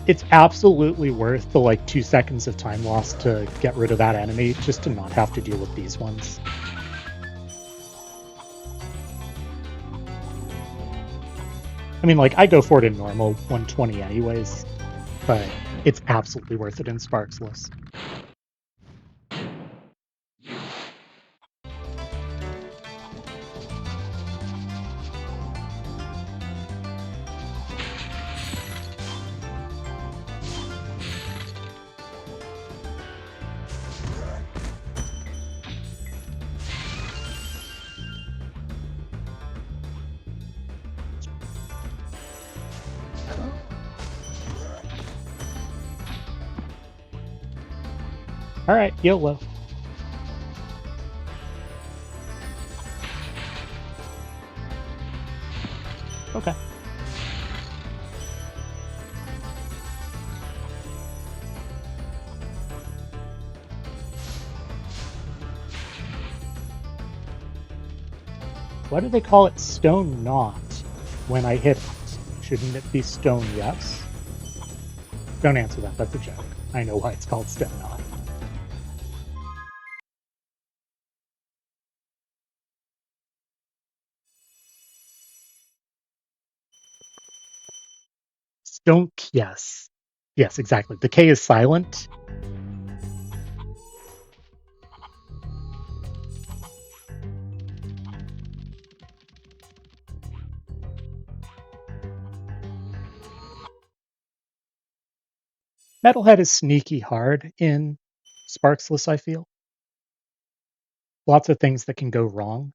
It's absolutely worth the, 2 seconds of time lost to get rid of that enemy, just to not have to deal with these ones. I mean, I go for it in normal 120 anyways, but it's absolutely worth it in Sparxless. Alright, YOLO. Okay. Why do they call it stone not when I hit it? Shouldn't it be stone yes? Don't answer that, that's a joke. I know why it's called stone not. Stonk, yes. Yes, exactly. The K is silent. Metalhead is sneaky hard in Sparxless, I feel. Lots of things that can go wrong.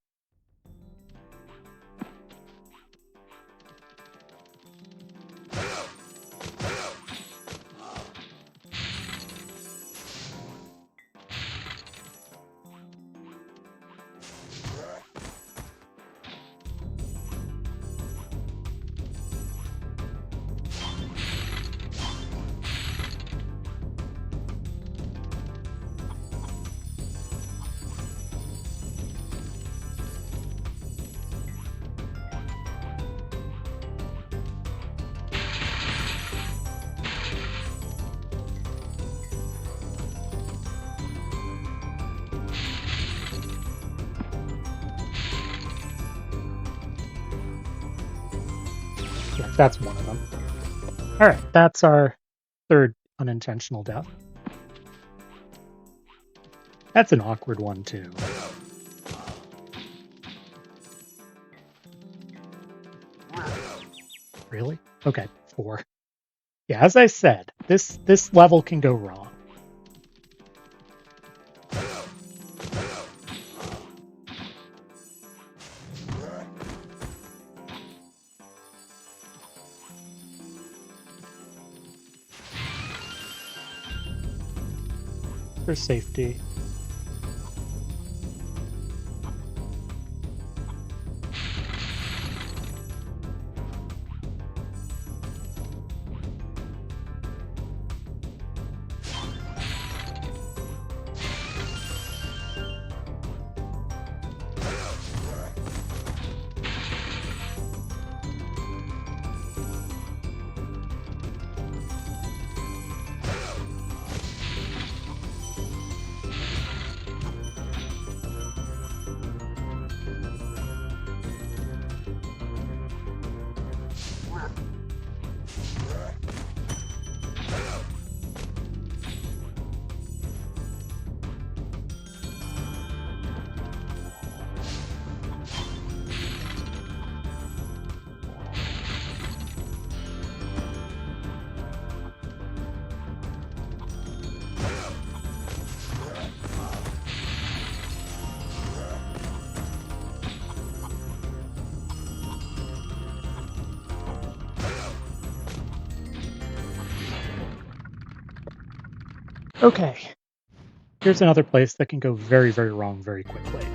Yeah, that's one of them. Alright, that's our third unintentional death. That's an awkward one, too. Really? Okay, 4. Yeah, as I said, this level can go wrong. For safety. Okay. Here's another place that can go very, very wrong very quickly.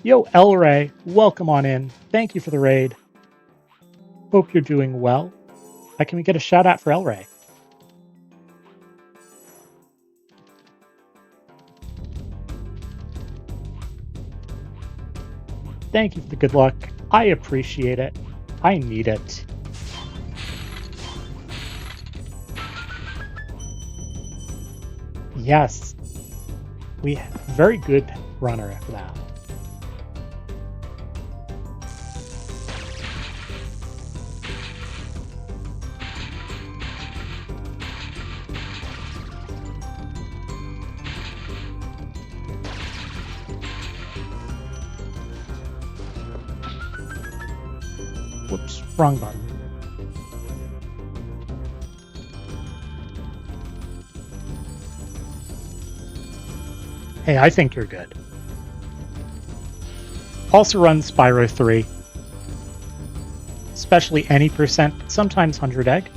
Yo, Elray, welcome on in. Thank you for the raid. Hope you're doing well. Can we get a shout out for Elray? Thank you for the good luck. I appreciate it. I need it. Yes. We have a very good runner after that. Whoops, wrong button. Hey, I think you're good. Also run Spyro 3. Especially any percent, sometimes 100 egg.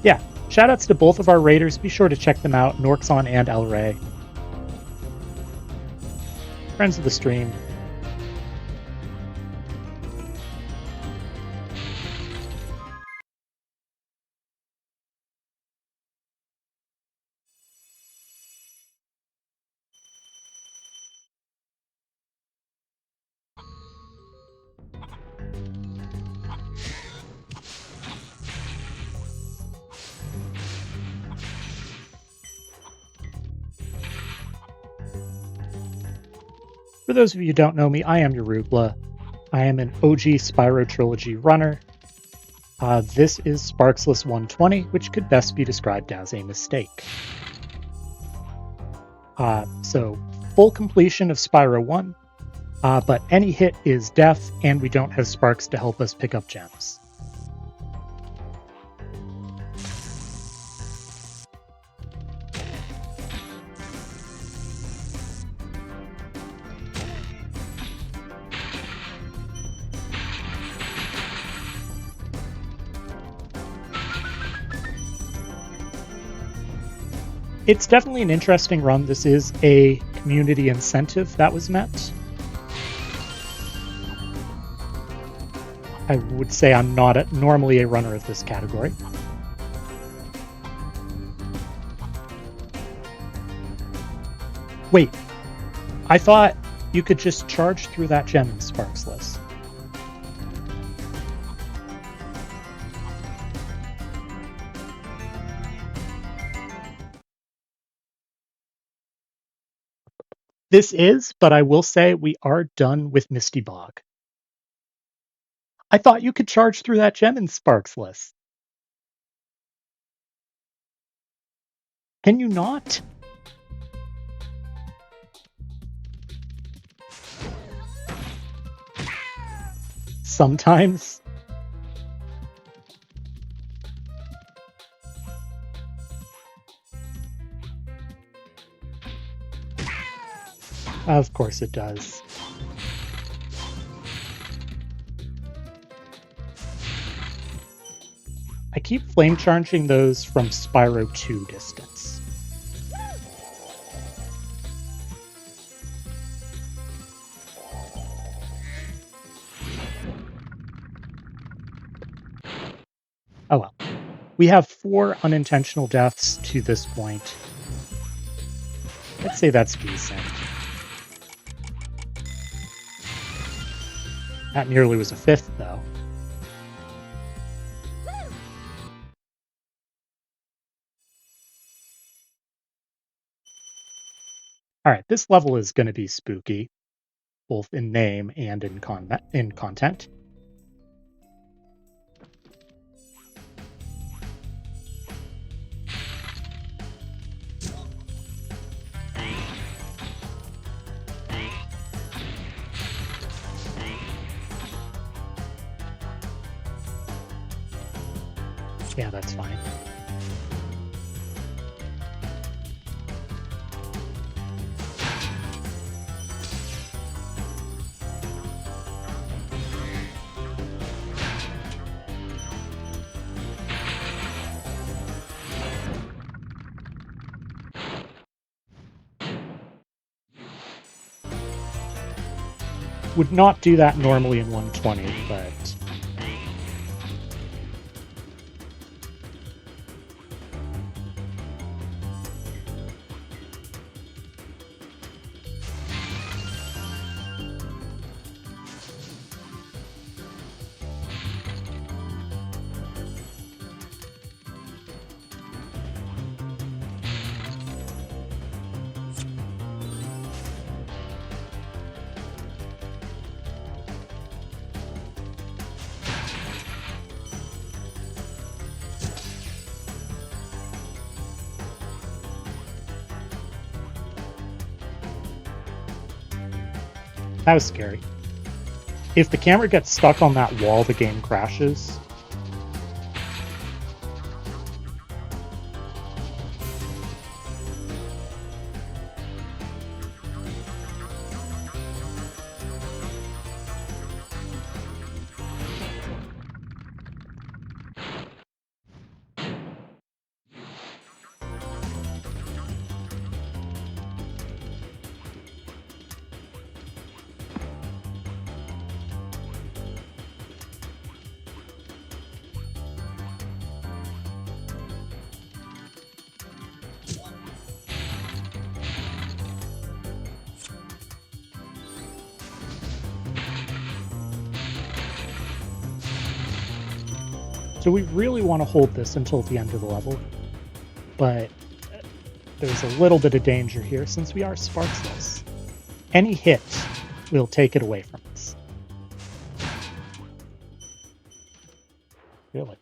Yeah, shoutouts to both of our raiders. Be sure to check them out, Norxon and Elray. Friends of the stream. For those of you who don't know me, I am Urubla. I am an OG Spyro Trilogy runner. This is Sparxless 120, which could best be described as a mistake. So, full completion of Spyro 1, but any hit is death, and we don't have Sparks to help us pick up gems. It's definitely an interesting run. This is a community incentive that was met. I would say I'm not normally a runner of this category. Wait, I thought you could just charge through that gem in Sparxless. This is, but I will say we are done with Misty Bog. I thought you could charge through that gem in Sparxless. Can you not? Sometimes. Of course it does. I keep flame charging those from Spyro 2 distance. Oh well. We have 4 unintentional deaths to this point. I'd say that's decent. That nearly was a 5th, though. Alright, this level is going to be spooky, both in name and in content. Yeah, that's fine. Would not do that normally in 120, but... That was scary. If the camera gets stuck on that wall, the game crashes. So we really want to hold this until the end of the level, but there's a little bit of danger here since we are Sparxless. Any hit will take it away from us. Really.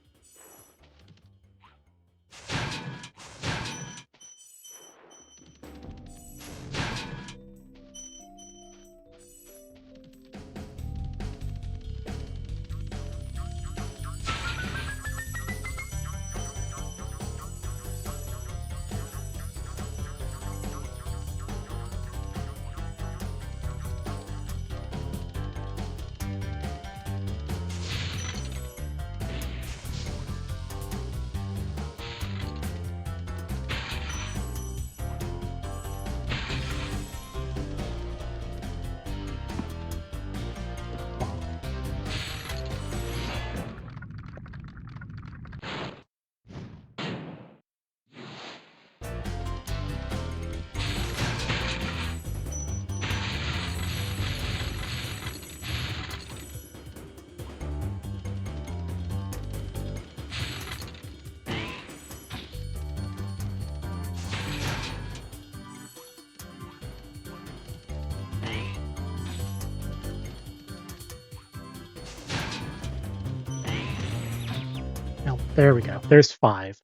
There we go. There's 5.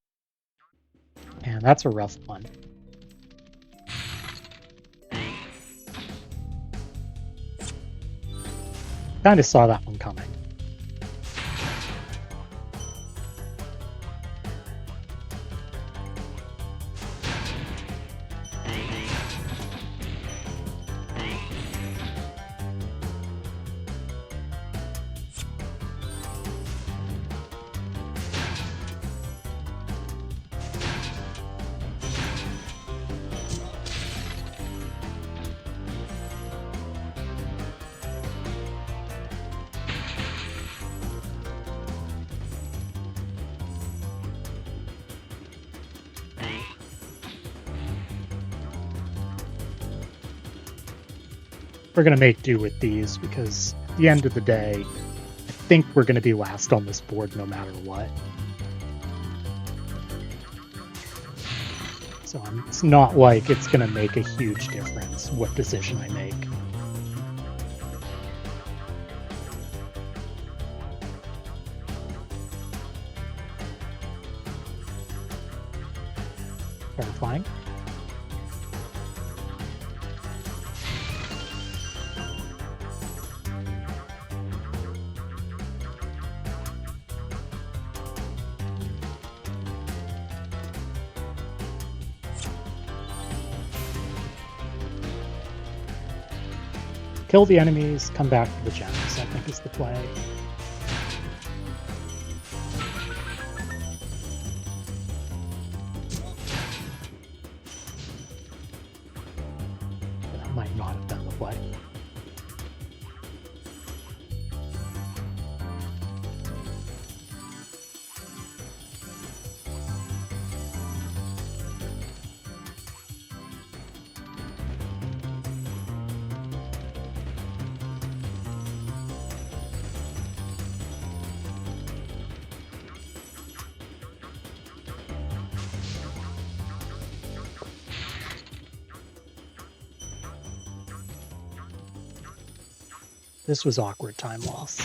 And that's a rough one. Kind of saw that one coming. We're going to make do with these because at the end of the day, I think we're going to be last on this board no matter what. So it's not like it's going to make a huge difference what decision I make. Terrifying. Kill the enemies, come back to the gems, I think is the play. That might not have been the play. This was awkward time loss.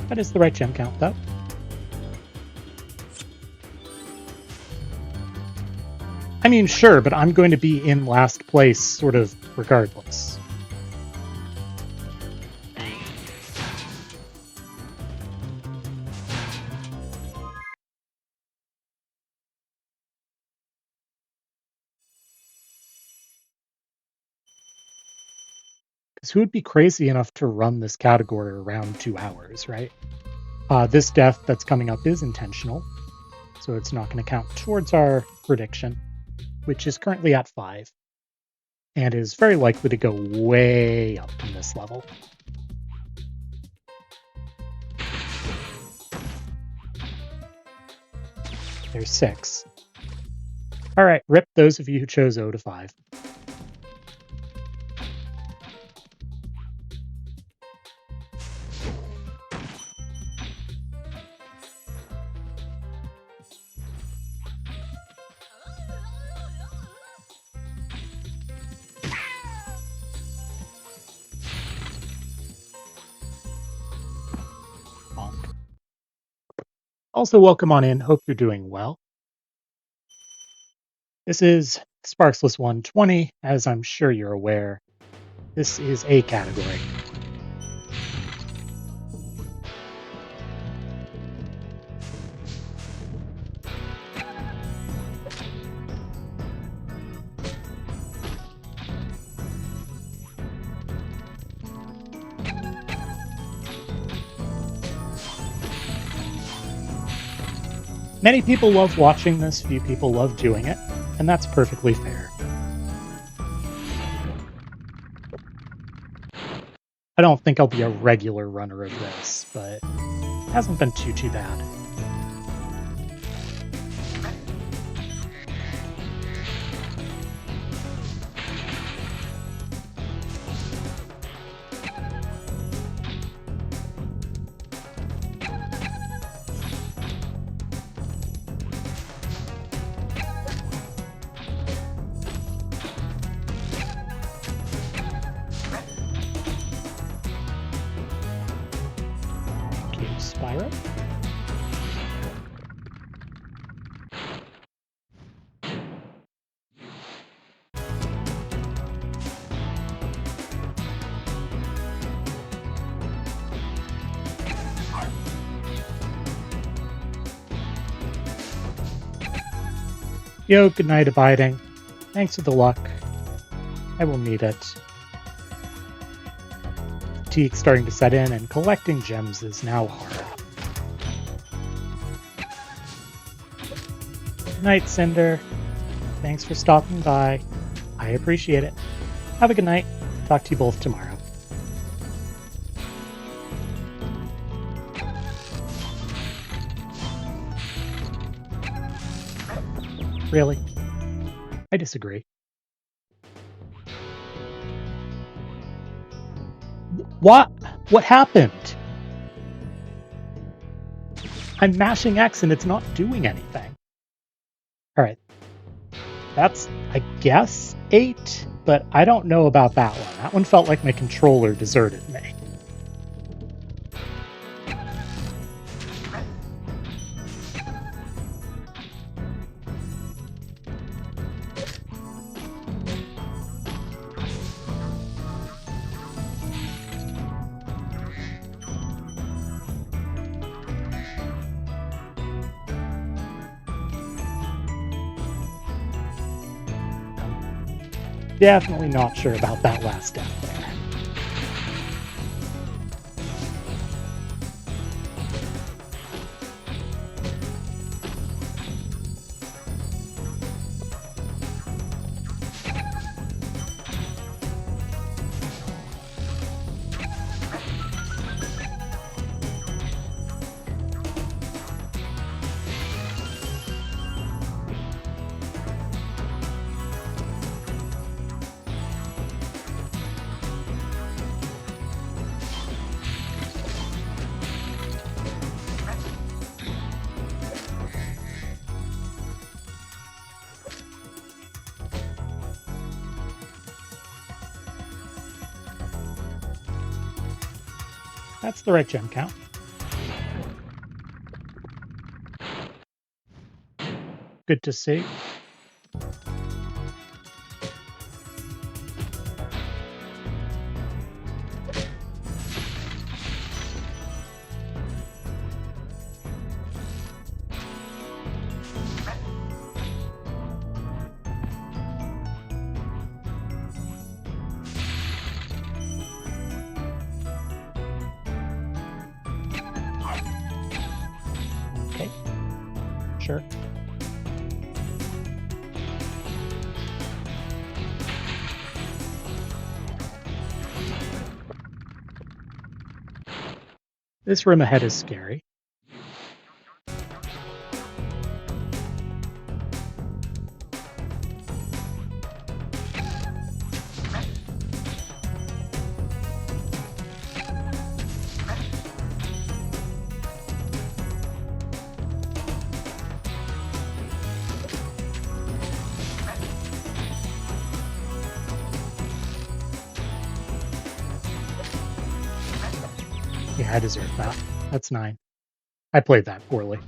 That is the right gem count, though. I mean, sure, but I'm going to be in last place, sort of, regardless. Because who would be crazy enough to run this category around 2 hours, right? This death that's coming up is intentional, so it's not going to count towards our prediction, which is currently at 5, and is very likely to go way up in this level. There's 6. All right, rip those of you who chose 0 to 5. Also, welcome on in. Hope you're doing well. This is Sparxless 120. As I'm sure you're aware, this is a category. Many people love watching this, few people love doing it, and that's perfectly fair. I don't think I'll be a regular runner of this, but it hasn't been too bad. Spyro. Yo, good night, abiding. Thanks for the luck. I will need it. Fatigue's starting to set in, and collecting gems is now hard. Good night, Cinder. Thanks for stopping by. I appreciate it. Have a good night. Talk to you both tomorrow. Really? I disagree. What? What happened? I'm mashing X and it's not doing anything. Alright. That's, I guess, 8, but I don't know about that one. That one felt like my controller deserted me. Definitely not sure about that last step there. That's the right gem count. Good to see. Okay. Sure. This room ahead is scary. Yeah, I deserve that. That's 9. I played that poorly.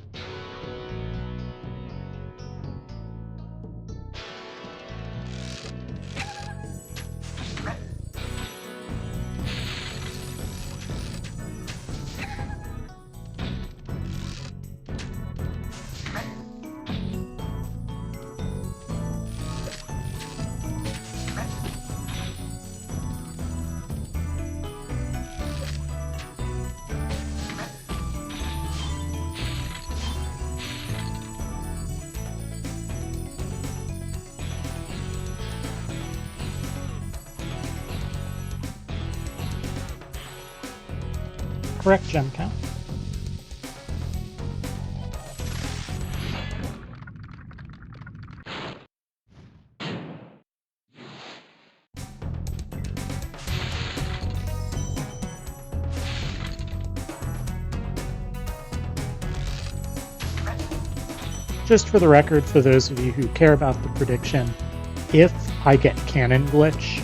correct gem count. Just for the record, for those of you who care about the prediction, if I get cannon glitch,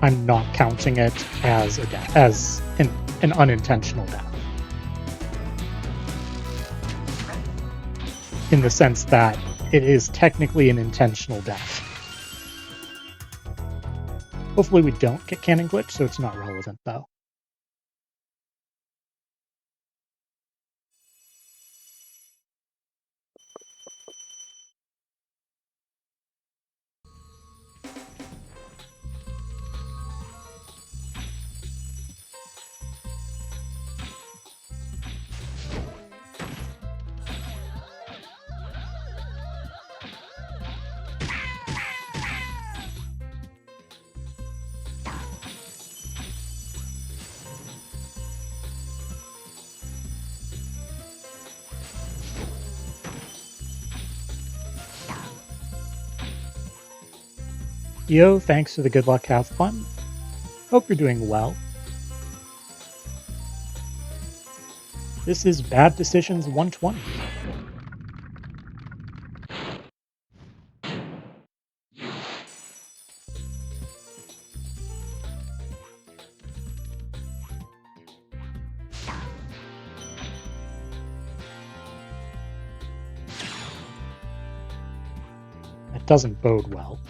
I'm not counting it as a death, as an unintentional death. In the sense that it is technically an intentional death. Hopefully we don't get cannon glitch, so it's not relevant though. Yo, thanks for the good luck, have fun. Hope you're doing well. This is Bad Decisions 120. That doesn't bode well.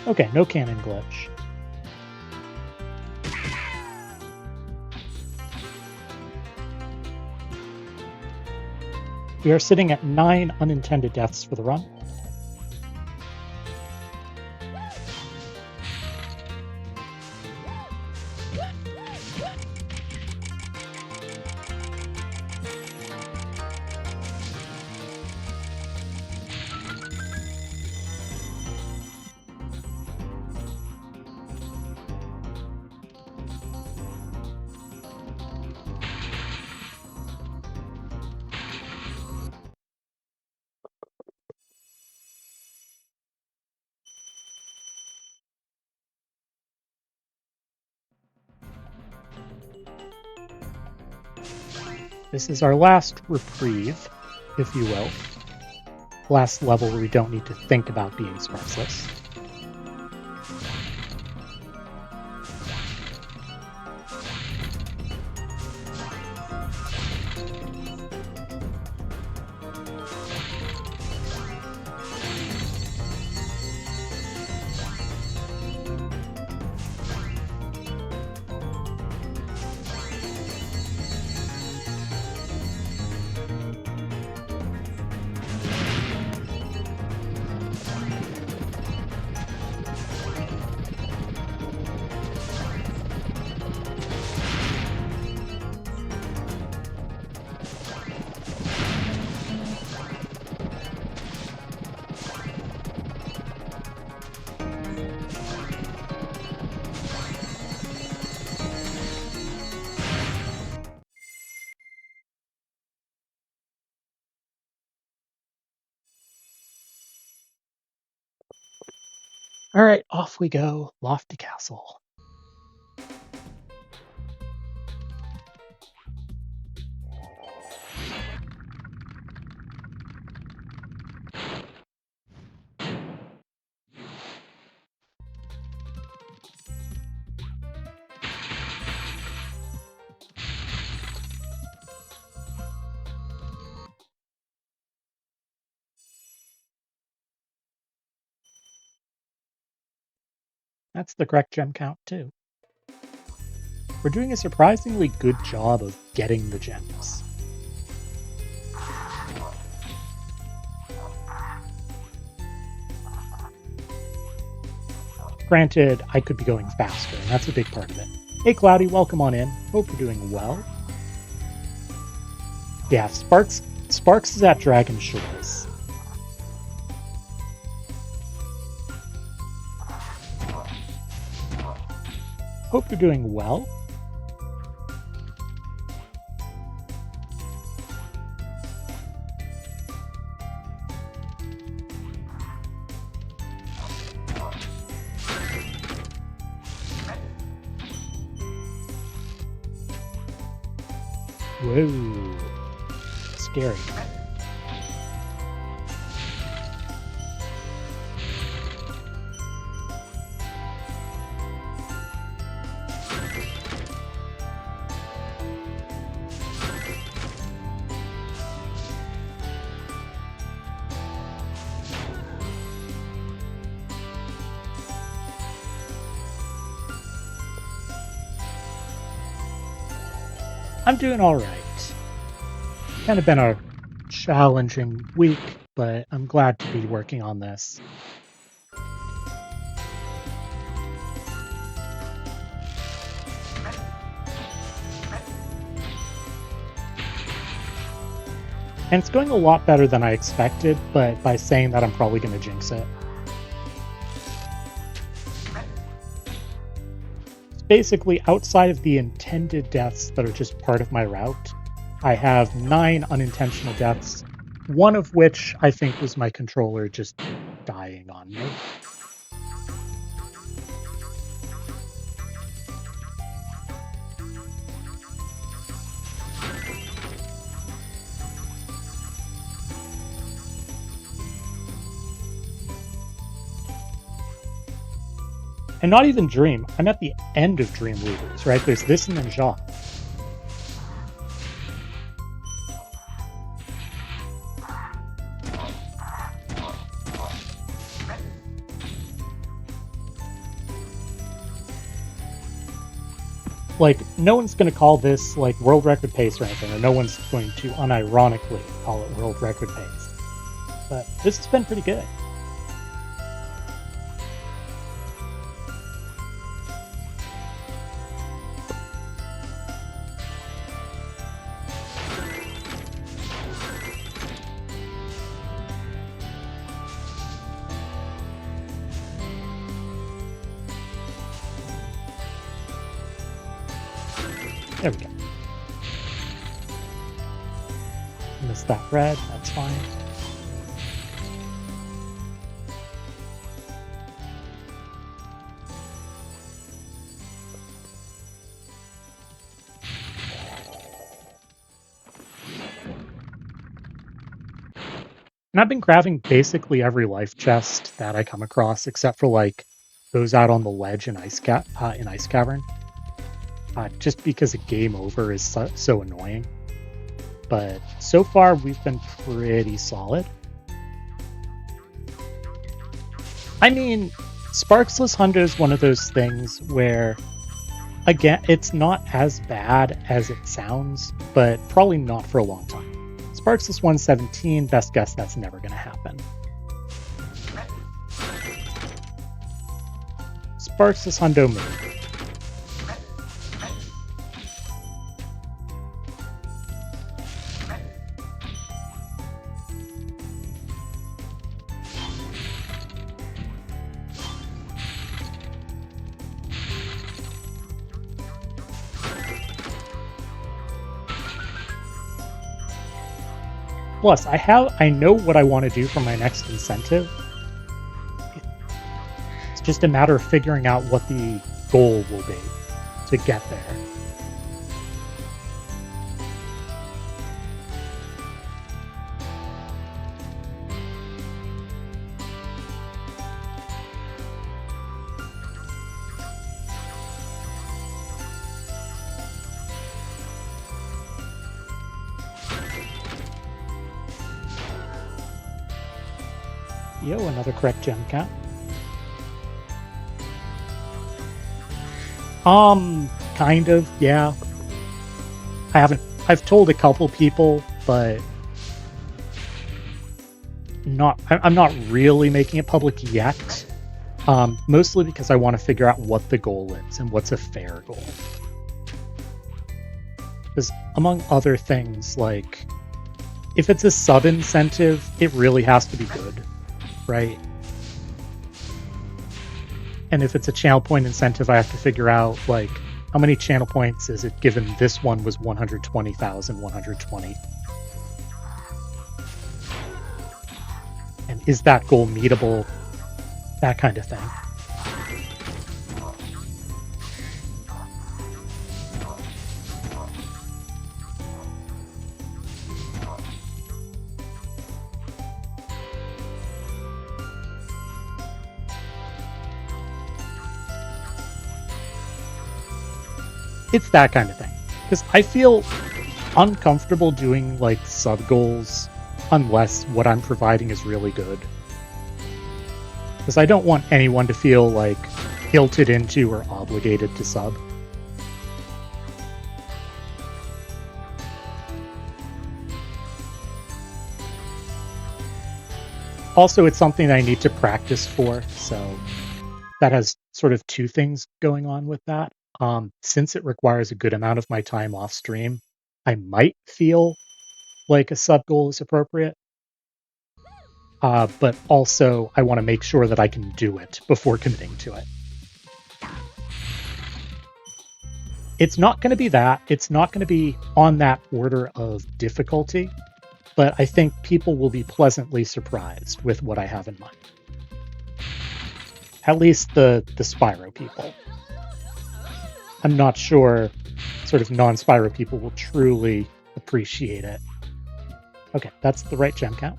Okay, no cannon glitch. We are sitting at 9 unintended deaths for the run. This is our last reprieve, if you will. Last level where we don't need to think about being Sparxless. All right, off we go, Lofty Castle. That's the correct gem count, too. We're doing a surprisingly good job of getting the gems. Granted, I could be going faster, and that's a big part of it. Hey Cloudy, welcome on in. Hope you're doing well. Yeah, Sparks is at Dragon Shores. Hope you're doing well. Whoa. Scary. I'm doing all right. Kind of been a challenging week, but I'm glad to be working on this. And it's going a lot better than I expected, but by saying that, I'm probably going to jinx it. It's basically outside of the intended deaths that are just part of my route. I have 9 unintentional deaths, one of which I think was my controller just dying on me. And not even Dream. I'm at the end of Dream Leaders, right? There's this and then Jacques. Like, no one's going to call this, like, world record pace or anything, or no one's going to unironically call it world record pace. But this has been pretty good. There we go. Missed that red, that's fine. And I've been grabbing basically every life chest that I come across, except for like those out on the ledge in Ice Cavern. Just because a game over is so annoying. But so far, we've been pretty solid. I mean, Sparxless Hundo is one of those things where, again, it's not as bad as it sounds, but probably not for a long time. Sparxless 117, best guess that's never going to happen. Sparxless Hundo move. Plus, I know what I want to do for my next incentive. It's just a matter of figuring out what the goal will be to get there. Yo, another correct gem cap. Kind of, yeah. I've told a couple people, but I'm not really making it public yet. Mostly because I want to figure out what the goal is and what's a fair goal. Because among other things, like, if it's a sub-incentive, it really has to be good, right? And if it's a channel point incentive, I have to figure out, like, how many channel points is it given this one was 120,120? And is that goal meetable? That kind of thing. It's that kind of thing. Because I feel uncomfortable doing, like, sub-goals unless what I'm providing is really good. Because I don't want anyone to feel, like, guilted into or obligated to sub. Also, it's something I need to practice for, so that has sort of two things going on with that. Since it requires a good amount of my time off stream, I might feel like a sub goal is appropriate. But also, I want to make sure that I can do it before committing to it. It's not going to be that. It's not going to be on that order of difficulty, but I think people will be pleasantly surprised with what I have in mind. At least the Spyro people. I'm not sure sort of non-Spyro people will truly appreciate it. Okay, that's the right gem count.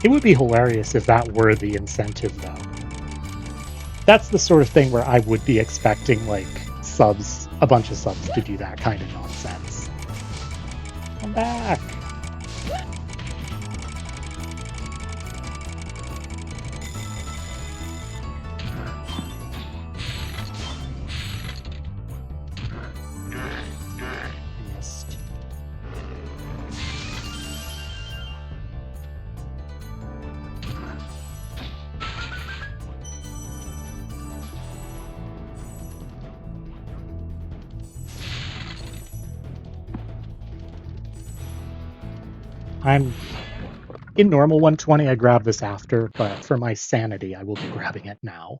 It would be hilarious if that were the incentive, though. That's the sort of thing where I would be expecting, like, subs, a bunch of subs to do that kind of nonsense. Come back! Missed. I'm in normal 120, I grab this after, but for my sanity, I will be grabbing it now.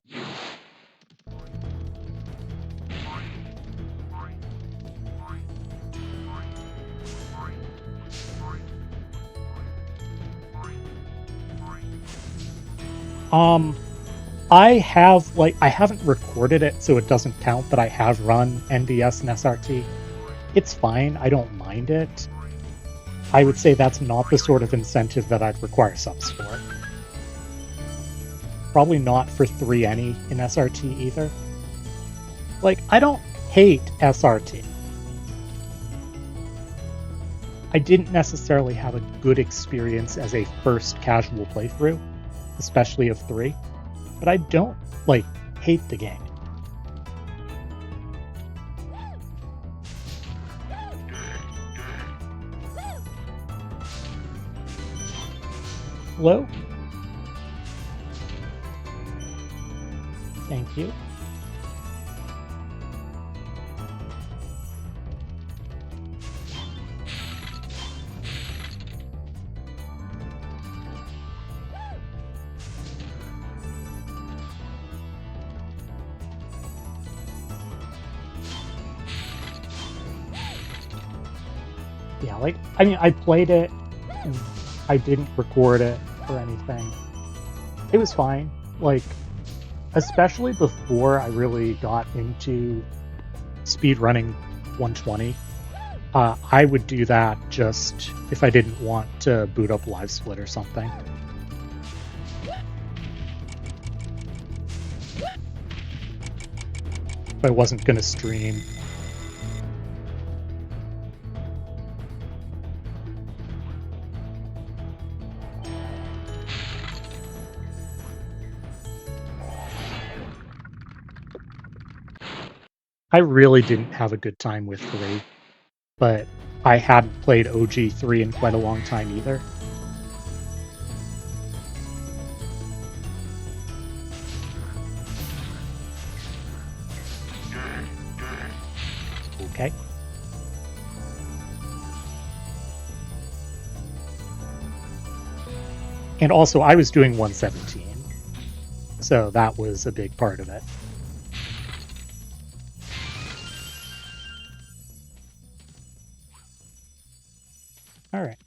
I haven't recorded it, so it doesn't count, but I have run NDS and SRT. It's fine, I don't mind it. I would say that's not the sort of incentive that I'd require subs for. Probably not for 3 any in SRT either. Like, I don't hate SRT. I didn't necessarily have a good experience as a first casual playthrough, especially of 3, but I don't, like, hate the game. Hello? Thank you. Yeah, like, I mean, I played it, and I didn't record it or anything. It was fine. Like, especially before I really got into speedrunning 120, I would do that just if I didn't want to boot up LiveSplit or something. If I wasn't going to stream. I really didn't have a good time with 3, but I hadn't played OG 3 in quite a long time either. Okay. And also, I was doing 117, so that was a big part of it. All right.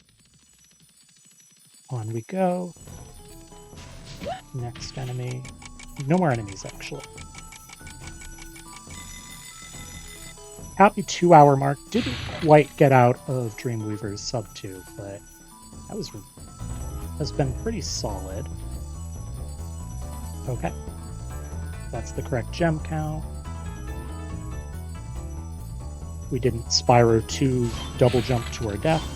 On we go. Next enemy. No more enemies, actually. Happy 2-hour mark. Didn't quite get out of Dreamweaver's sub 2, but that has been pretty solid. Okay. That's the correct gem count. We didn't Spyro 2 double jump to our death.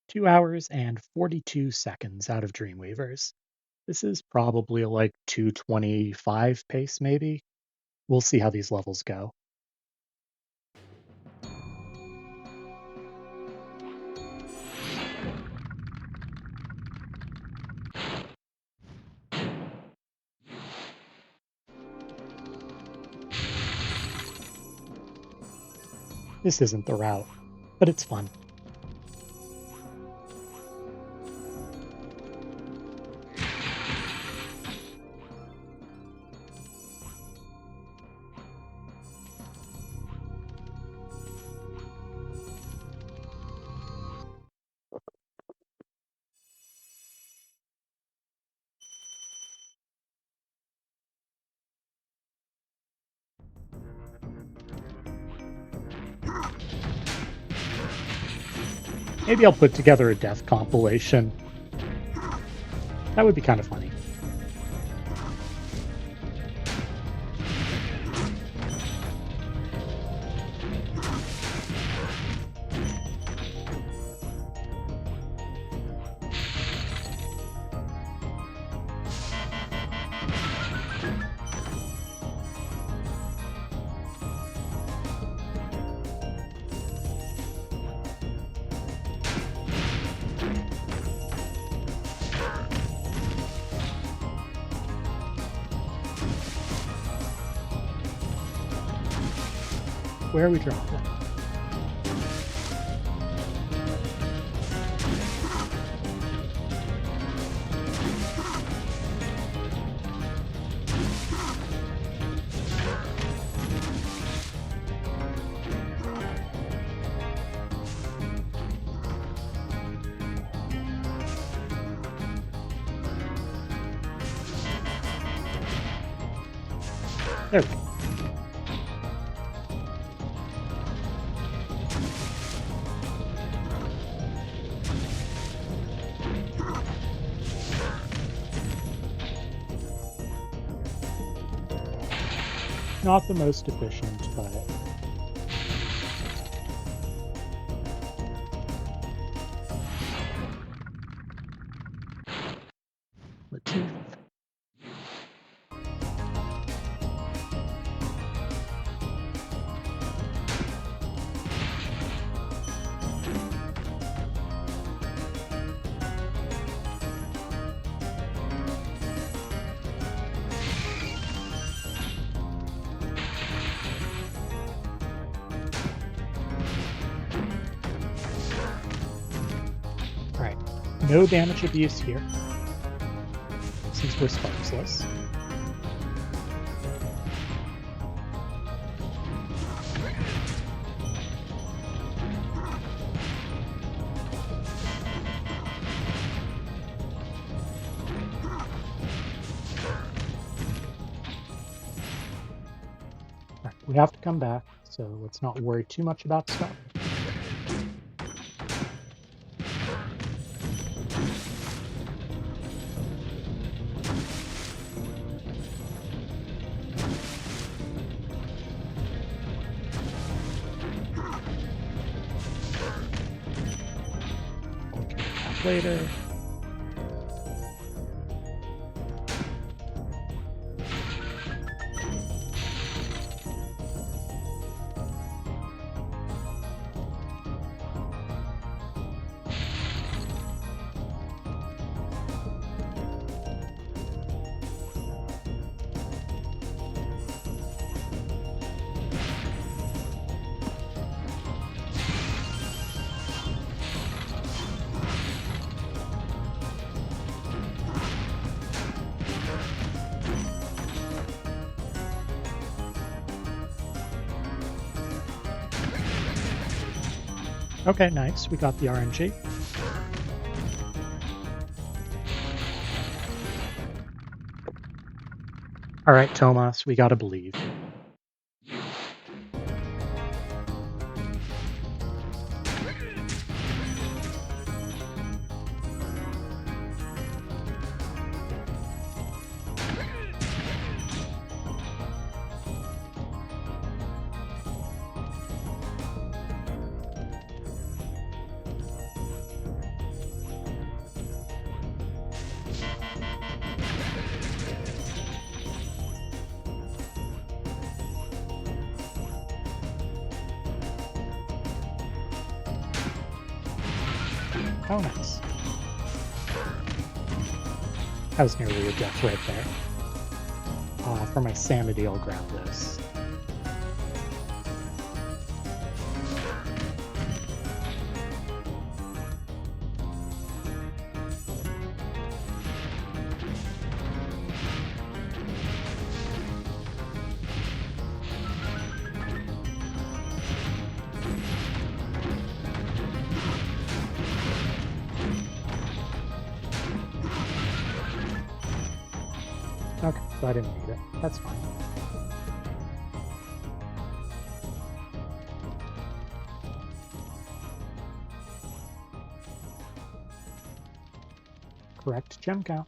Two hours and 42 seconds out of Dreamweavers. This is probably like 2:25 pace, maybe. We'll see how these levels go. This isn't the route, but it's fun. Maybe I'll put together a death compilation. That would be kind of funny. Where are we dropping? There we go. Not the most efficient, but Latif. no damage abuse here, since we're Sparxless. Right, we have to come back, so let's not worry too much about stuff. Later. Okay, nice. We got the RNG. All right, Tomas, we gotta believe. Oh, nice. That was nearly a death right there. For my sanity, I'll grab this. Okay, so I didn't need it. That's fine. Correct gem count.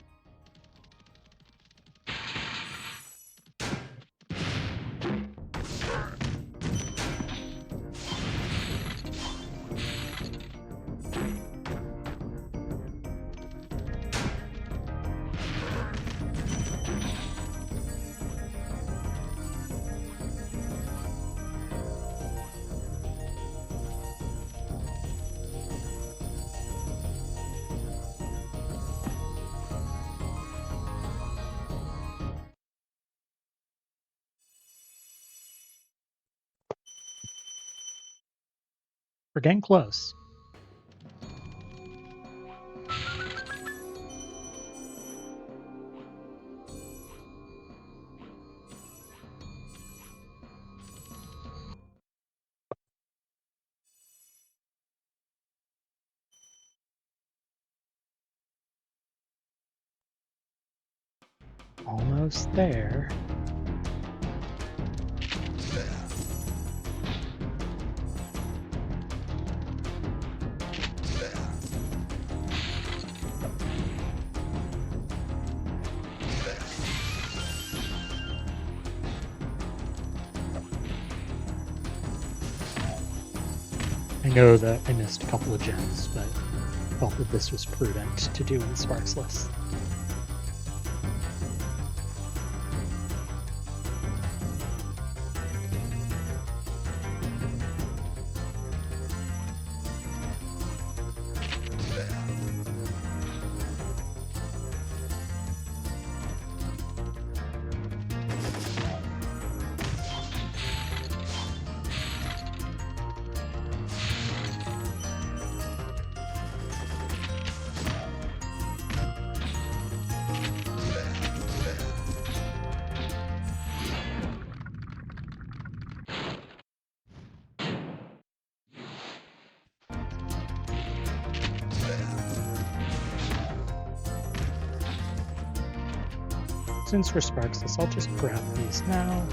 We're getting close. Almost there. I know that I missed a couple of gems, but felt that this was prudent to do in Sparxless. Since we're Sparxless, I'll just grab these now.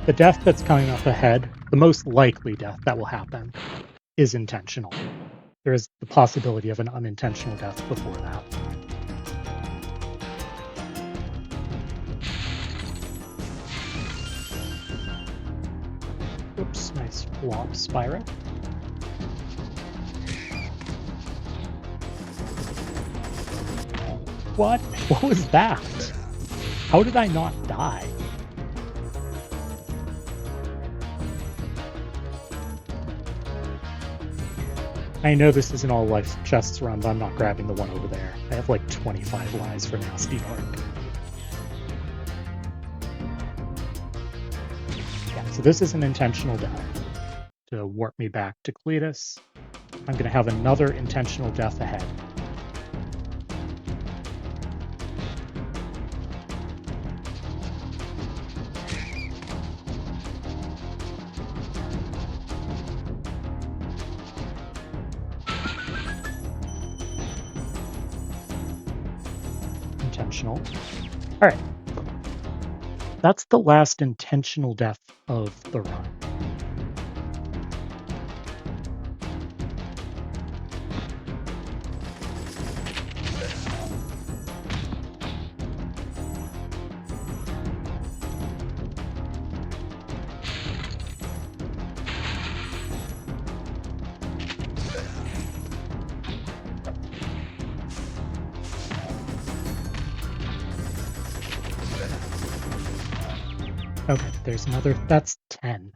The death that's coming up ahead, the most likely death that will happen, is intentional. There is the possibility of an unintentional death before that. Oops, nice flop, Spyro. What? What was that? How did I not die? I know this isn't all life chests run, but I'm not grabbing the one over there. I have like 25 lives for Nasty Dark. Yeah, so this is an intentional death to warp me back to Cletus. I'm going to have another intentional death ahead. Intentional. All right. That's the last intentional death of the run. Okay, there's another. That's 10.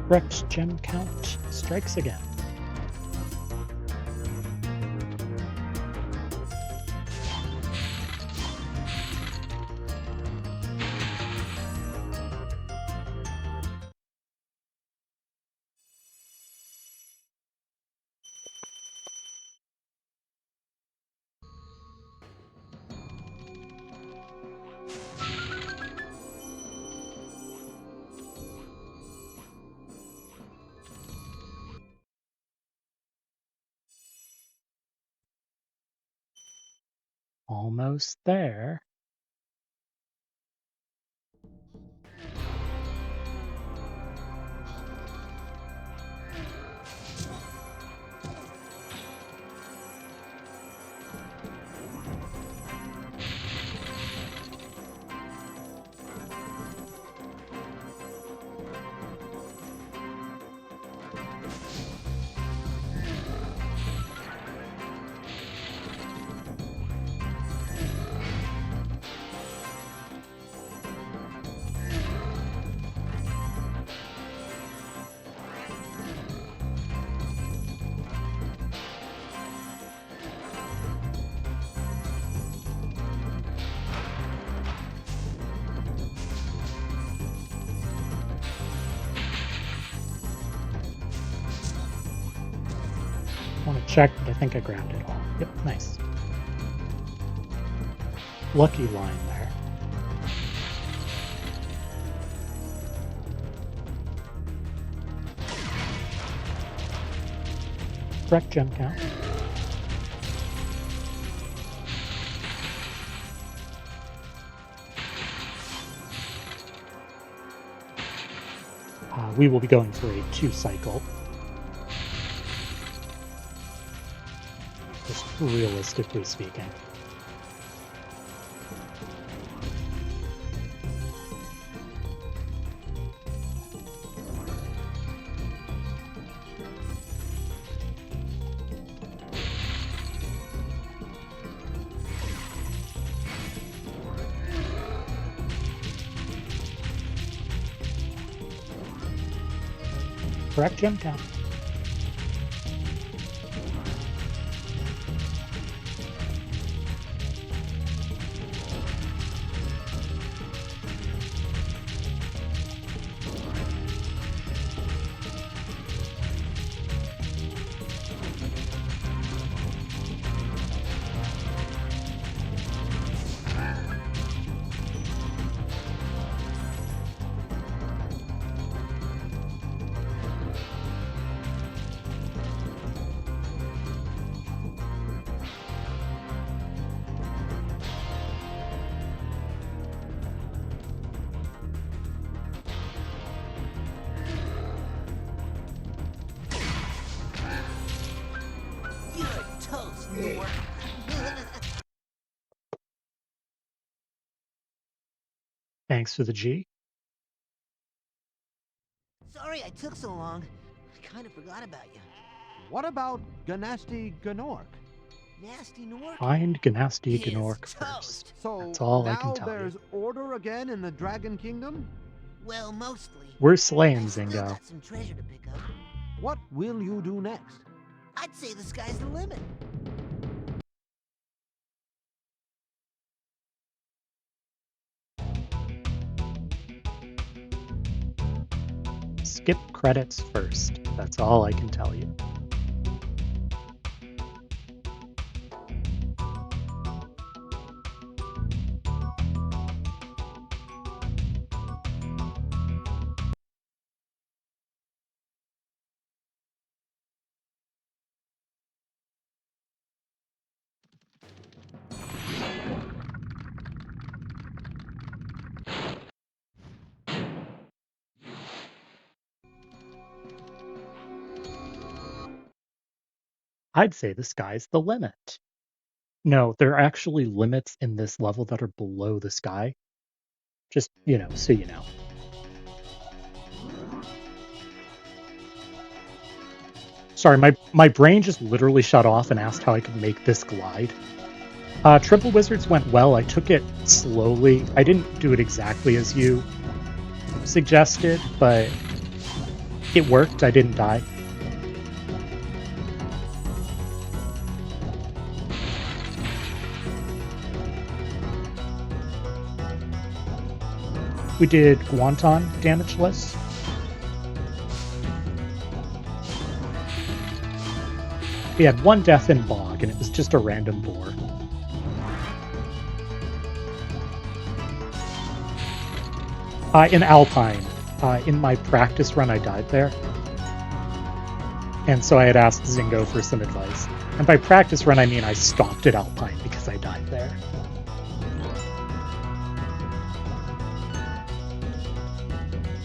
Correct gem count strikes again. Almost there. I want to check, but I think I grabbed it all. Yep, nice. Lucky line there. Correct gem count. we will be going for a 2-cycle. Just realistically speaking. Correct gem count. You're toast, Nork. Thanks for the G. Sorry I took so long. I kind of forgot about you. What about Ganasty Gnork? Nasty Nork? Find Ganasty Is Gnork toast. first. So That's all I now can tell there's you. order again in the Dragon Kingdom? Well, mostly. We're slaying I still Zingo. got some treasure to pick up. What will you do next? I'd say the sky's the limit. Skip credits first. That's all I can tell you. I'd say the sky's the limit. No, there are actually limits in this level that are below the sky. Just, so you know. Sorry, my brain just literally shut off and asked how I could make this glide. Triple Wizards went well. I took it slowly. I didn't do it exactly as you suggested, but it worked. I didn't die. We did Guanton damageless. We had one death in Bog, and it was just a random boar. In Alpine, in my practice run, I died there. And so I had asked Zingo for some advice. And by practice run, I mean I stopped at Alpine because I died there.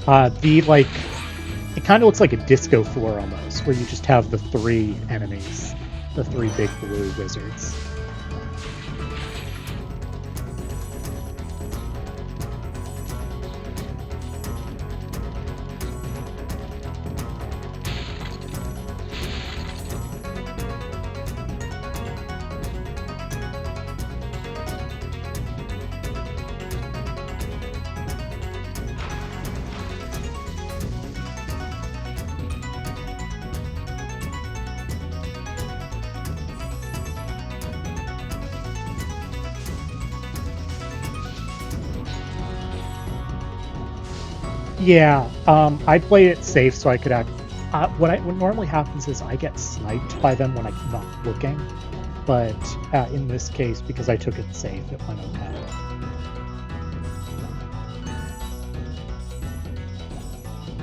It kind of looks like a disco floor almost, where you just have the 3 enemies, the 3 big blue wizards. Yeah, I played it safe so I could act. What normally happens is I get sniped by them when I'm not looking, but in this case, because I took it safe, it went okay.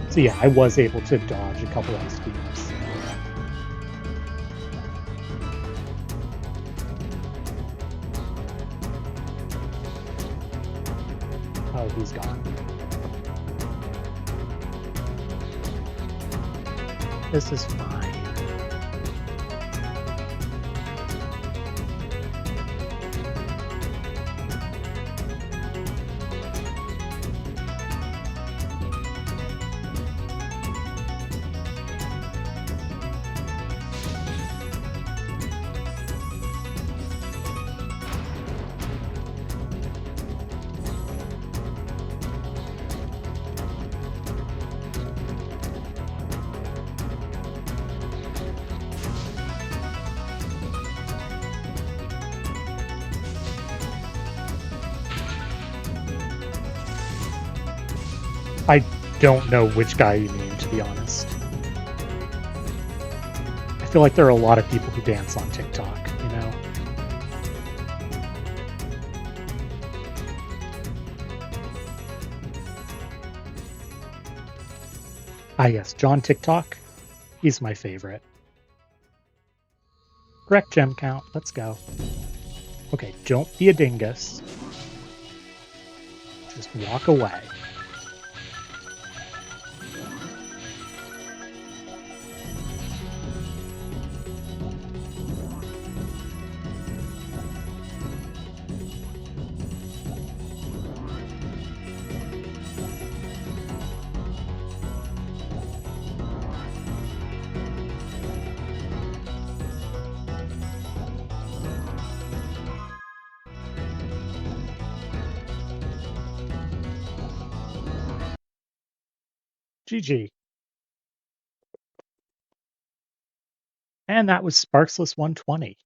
So yeah, I was able to dodge a couple of schemes. Oh, he's gone. This is fine. I don't know which guy you mean, to be honest. I feel like there are a lot of people who dance on TikTok, you know? Ah, yes, John TikTok. He's my favorite. Correct gem count. Let's go. Okay, don't be a dingus. Just walk away. GG. And that was Sparxless 120.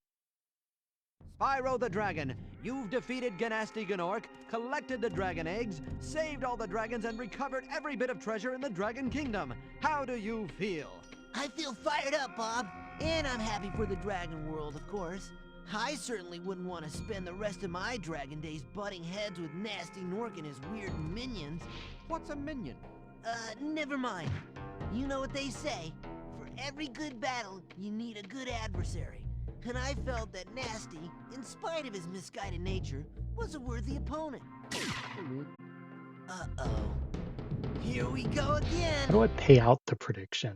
Spyro the Dragon, you've defeated Ganasty Gnorc, collected the dragon eggs, saved all the dragons, and recovered every bit of treasure in the Dragon Kingdom. How do you feel? I feel fired up, Bob. And I'm happy for the dragon world, of course. I certainly wouldn't want to spend the rest of my dragon days butting heads with Nasty Gnorc and his weird minions. What's a minion? Never mind. You know what they say. For every good battle, you need a good adversary. And I felt that Nasty, in spite of his misguided nature, was a worthy opponent. Uh-oh. Here we go again. How do I pay out the prediction?